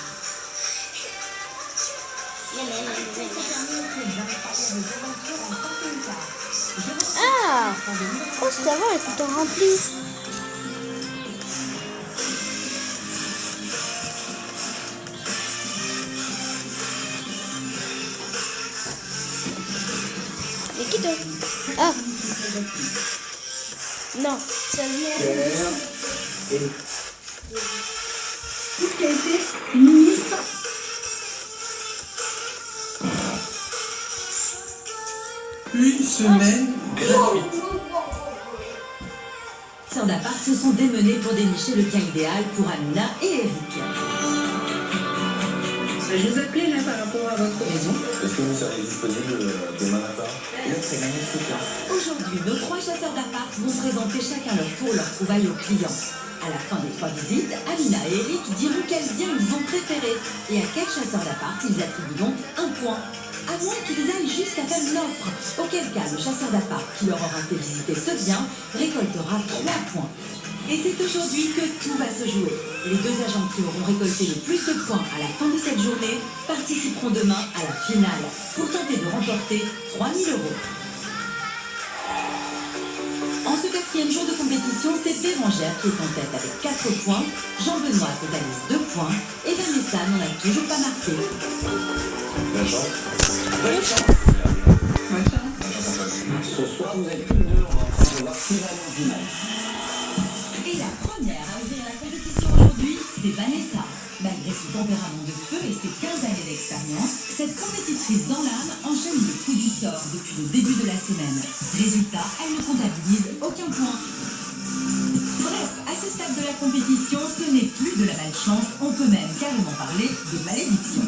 Speaker 1: Ah! Oh, c'était avant, elle est tout le temps remplie. Et qui toi? Ah! Non, ça vient.
Speaker 2: Qui a été ministre.
Speaker 8: Une semaine gratuite.
Speaker 21: Les chasseurs d'appart se sont démenés pour dénicher le bien idéal pour Amina et Eric.
Speaker 5: Je vous appelais là par rapport à votre maison.
Speaker 6: Est-ce que vous serez disponible demain matin?
Speaker 5: C'est magnifique.
Speaker 21: Aujourd'hui, nos 3 chasseurs d'appart vont présenter chacun leur tour leur trouvaille aux clients. À la fin des 3 visites, Amina et Eric diront quel bien ils ont préféré et à quel chasseur d'appart ils attribuent donc 1 point. À moins qu'ils aillent jusqu'à faire une offre, auquel cas le chasseur d'appart qui leur aura fait visiter ce bien récoltera 3 points. Et c'est aujourd'hui que tout va se jouer. Les 2 agents qui auront récolté le plus de points à la fin de cette journée participeront demain à la finale pour tenter de remporter 3 000 €. En ce 4e jour de compétition, c'est Bérangère qui est en tête avec 4 points, Jean-Benoît totalise 2 points et Vanessa n'en a toujours pas marqué.
Speaker 6: Bonne chance.
Speaker 21: Bonne chance.
Speaker 6: Ce soir, vous êtes plus de 2, on va prendre la finale.
Speaker 21: Et la première à ouvrir la compétition aujourd'hui, c'est Vanessa. Malgré son tempérament de feu et ses 15 années d'expérience, cette compétitrice dans l'âme enchaîne les coups du sort depuis le début de la semaine. Résultat, elle ne comptabilise aucun point. Bref, à ce stade de la compétition, ce n'est plus de la malchance, on peut même carrément parler de malédiction.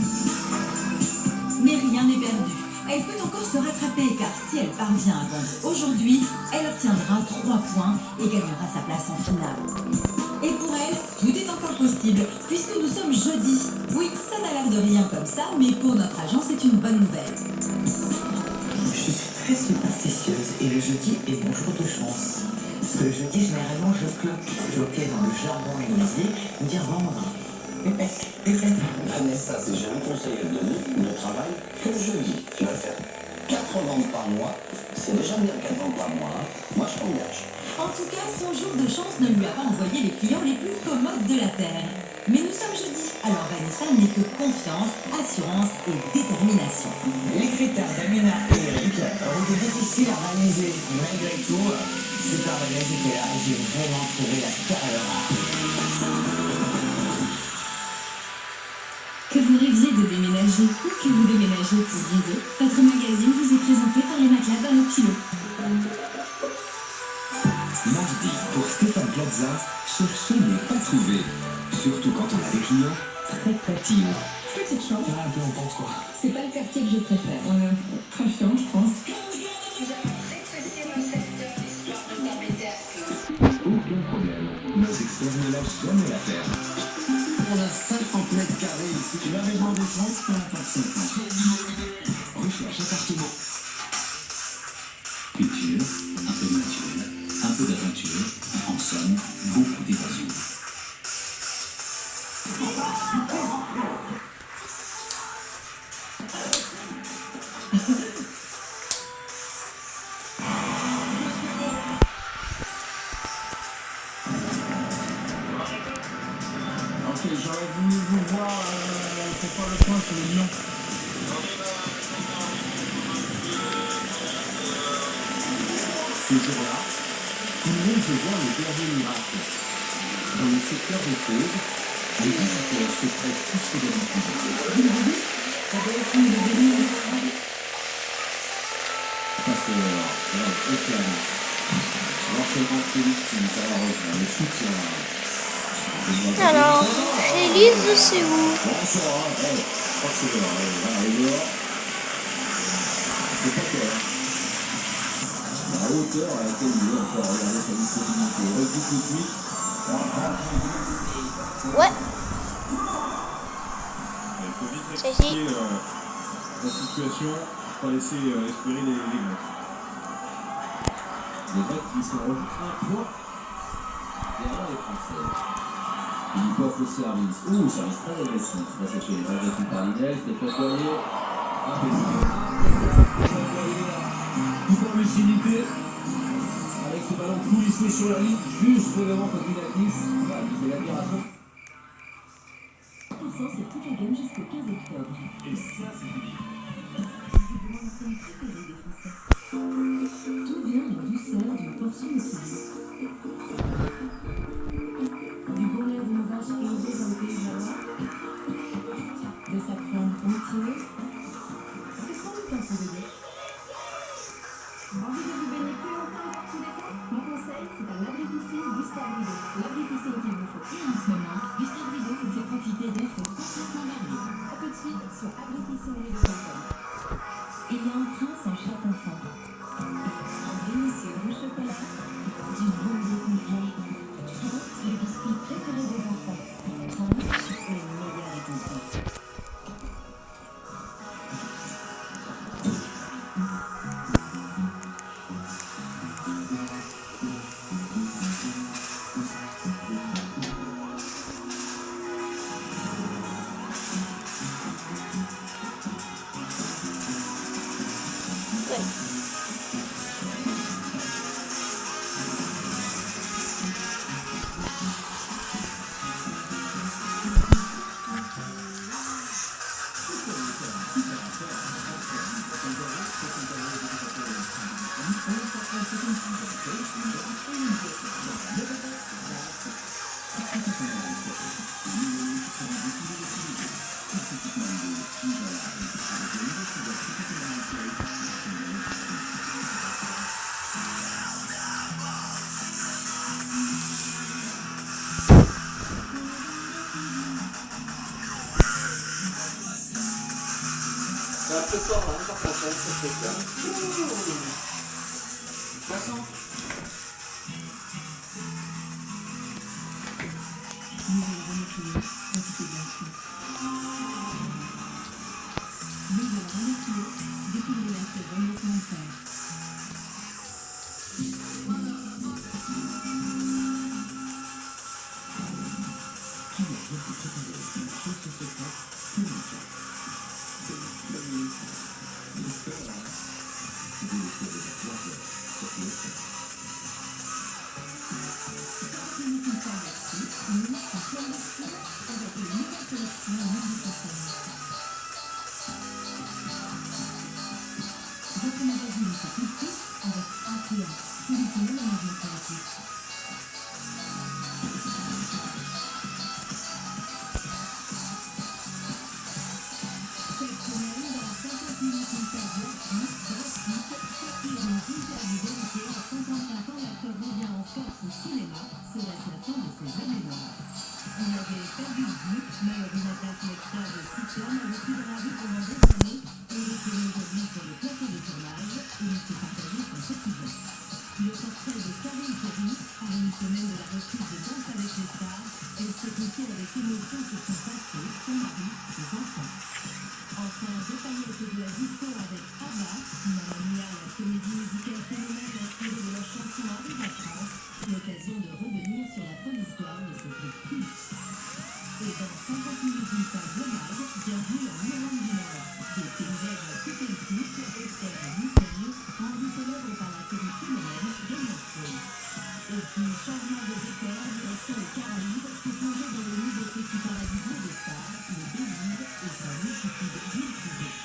Speaker 21: Mais rien n'est perdu. Elle peut encore se rattraper car si elle parvient à vendre aujourd'hui, elle obtiendra 3 points et gagnera sa place en finale. Et pour elle, tout est encore possible puisque nous sommes jeudi. Oui, ça n'a l'air de rien comme ça, mais pour notre agent, c'est une bonne nouvelle.
Speaker 3: Je suis très superstitieuse et le jeudi est mon jour de chance. Parce que le jeudi, généralement, je cloque. Cloquer dans le jargon menuisier, veut dire vendre.
Speaker 6: Vanessa, si j'ai un conseil à te donner, ne travaille que le jeudi. Tu vas faire 4 ventes par mois. C'est déjà bien 4 ventes par mois. Hein. Moi, je t'engage.
Speaker 21: En tout cas, son jour de chance ne lui a pas envoyé les clients les plus commodes de la Terre. Mais nous sommes jeudi, alors Vanessa n'est que confiance, assurance et détermination.
Speaker 3: Les critères d'Amina et Eric ont été difficiles à réaliser. Malgré tout, Super Vanessa était là et j'ai vraiment trouvé la perle rare.
Speaker 8: Que vous rêviez de déménager ou que vous déménagez pour rêver, votre magazine vous est présenté par les matelas dans le kilo.
Speaker 11: Mardi, pour Stéphane Plaza, chercher n'est pas trouver. Surtout quand on a des clients très
Speaker 8: Fatine.
Speaker 2: Petite chambre.
Speaker 8: Ah, un peu on pense quoi.
Speaker 2: C'est pas le quartier que je préfère. Très chiant, je pense.
Speaker 10: Aucun problème. Nos experts ne lâchent jamais l'affaire.
Speaker 13: On a 50 mètres carrés ici.
Speaker 10: Tu vas régler des chances pour la fin de 5 ans. Recherche appartement. Culture, un peu de nature, un peu d'aventure, en somme, beaucoup d'évasion.
Speaker 12: Ok, j'aurais voulu vous voir pour faire le point sur le lion.
Speaker 10: Ce jour-là, tout le monde veut voir le dernier miracle. Dans le secteur des Fauves, les visiteurs se prêtent plus que d'habitude. Pasteur, Océane, l'enchaînement Félix qui nous malheureusement le soutien.
Speaker 18: Alors, Élise, c'est où?
Speaker 10: Bonsoir, je crois que c'est l'heure, là, et dehors. C'est pas clair. La hauteur à laquelle il est encore regarder sa disponibilité. Revue tout de suite.
Speaker 18: Ouais.
Speaker 20: Il faut vite
Speaker 18: C'est
Speaker 20: rectifier la situation, pas laisser espérer les gosses.
Speaker 10: Les mecs qui sont rejoints pour derrière les Français. Philippe offre le service. Service très agressif. Là, c'est fait. Malgré par Linel, c'était côtoyé.
Speaker 6: Tout en lucidité, avec ce ballon coulissé sur la ligne, juste devant Kokinakis, il fait l'admiration.
Speaker 8: Tout ça, c'est toute la gamme jusqu'au 15 octobre.
Speaker 6: Et ça, c'est du bien.
Speaker 8: Visiblement, nous sommes préférés des Français. Tout vient de la douceur d'une portion de poulet. Du bon lait d'une vache élevée dans le pays jalois. De sa crème onctueuse. C'est sans doute un peu de lait.
Speaker 1: Envie de vous baigner plus longtemps dans tous les cas? Mon conseil, c'est un abri-piscine Gustave Rideau. L'abri-piscine qu'il vous faut.
Speaker 8: Et en ce moment, Gustave Rideau vous fait profiter d'offres complètement variées.
Speaker 1: A tout de suite sur abri-piscine-rideau.com.
Speaker 8: Il y a un prince en chaque enfant. Un délicieux au chocolat, du bon lait complet. Prince, le biscuit préféré des enfants. Prince, le meilleur réconfort.
Speaker 6: C'est un peu fort, hein, par contre, hein, ce truc-là. Poisson.
Speaker 8: Nous allons remercier, quantité bien sûr. Nous allons remercier, découvrez la saison de son affaire.
Speaker 10: Qui n'a rien pu préparer une chose secrète pour le cas. L'espère, c'est de le faire de la 3 heures sur le
Speaker 21: dans la rue pendant des années, Eric est aujourd'hui sur le plateau de tournage et il s'est partagé son quotidien. Le portrait de Karine Ferry, à une semaine de la reprise de Danse avec les stars, elle s'est confiée avec émotion sur son passé, son mari, ses enfants. Enfin, des paillettes de la disco avec Ava, Mamma Mia, la comédie musicale phénomène inspirée de la chanson Arrive en France, l'occasion de revenir sur la folle histoire de ce groupe culte. Et dans 50 minutes d'une simple blague, bienvenue en Irlande du Nord. Des paysans à couper le foot, Esther à Nickel, rendu célèbre par la série phénomène Game of Thrones. Et puis, changement de décor, direction les Caraïbes, pour plonger dans le nouveau petit paradis bleu des stars, le Belize et sa multitude d'îles privées.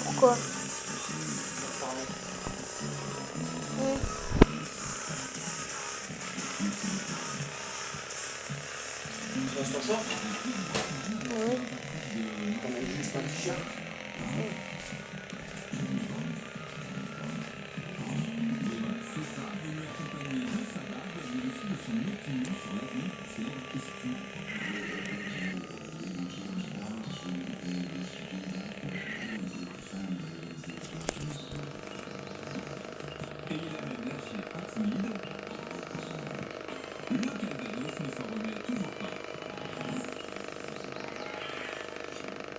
Speaker 18: Pourquoi? Oui.
Speaker 6: On a juste un t-shirt.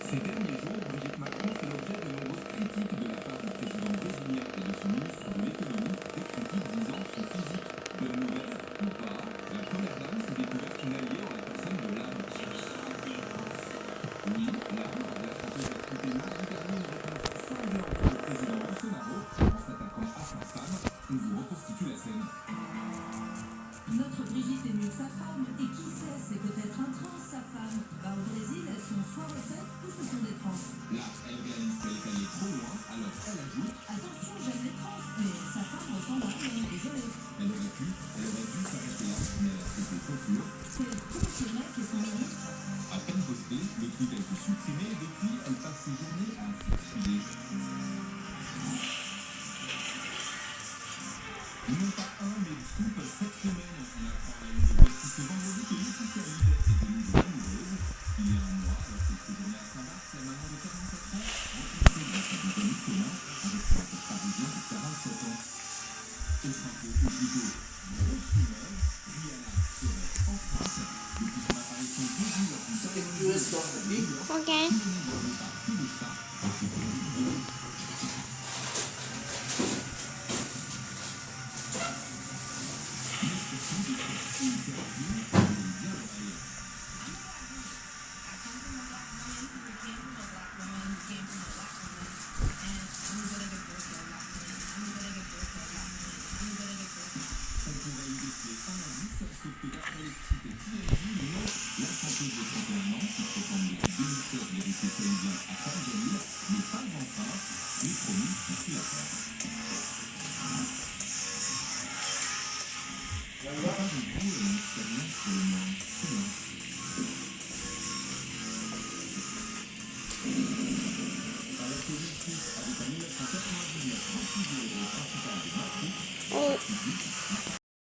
Speaker 11: Ces derniers jours, Brigitte Macron fait l'objet de nombreuses critiques de la part du président brésilien et de son ministre de l'économie, des critiques visant son physique. Bonne nouvelle ou pas, la première dame s'est découverte une alliée en la personne de l'âme. Oui, l'âme, la chanteuse a coupé maritalement une réponse sanglante au président Bolsonaro en s'attaquant à sa femme. On vous reconstitue la scène.
Speaker 21: Notre Brigitte est mieux que sa femme, et qui sait, c'est peut-être un trans, sa femme. Au Brésil, elles sont soit refaites, ou ce sont des trans.
Speaker 11: Là, elle réalise qu'elle est allée trop loin, alors elle ajoute:
Speaker 21: attention, j'aime les trans, mais sa femme ressemble à rien, désolé.
Speaker 11: Elle aurait dû s'arrêter là, mais elle a souhaité conclure.
Speaker 21: C'est con ce mec et son ministre.
Speaker 11: À peine posté, le tweet a été supprimé et depuis, elle passe ses journées à s'excuser. Non pas un, mais scoop cette semaine. On apprend à la une de Voici ce vendredi que Laetitia Hallyday est devenue amoureuse. Il y a un mois, alors qu'elle séjournait à Saint-Barth, la maman de 44 ans, rencontrée dans sa des amis communs avec son acteur parisien de 47 ans. Au synchro, ou plutôt, grosse rumeur, Rihanna serait enceinte depuis son apparition débuts lors d'une cérémonie de
Speaker 18: Ok.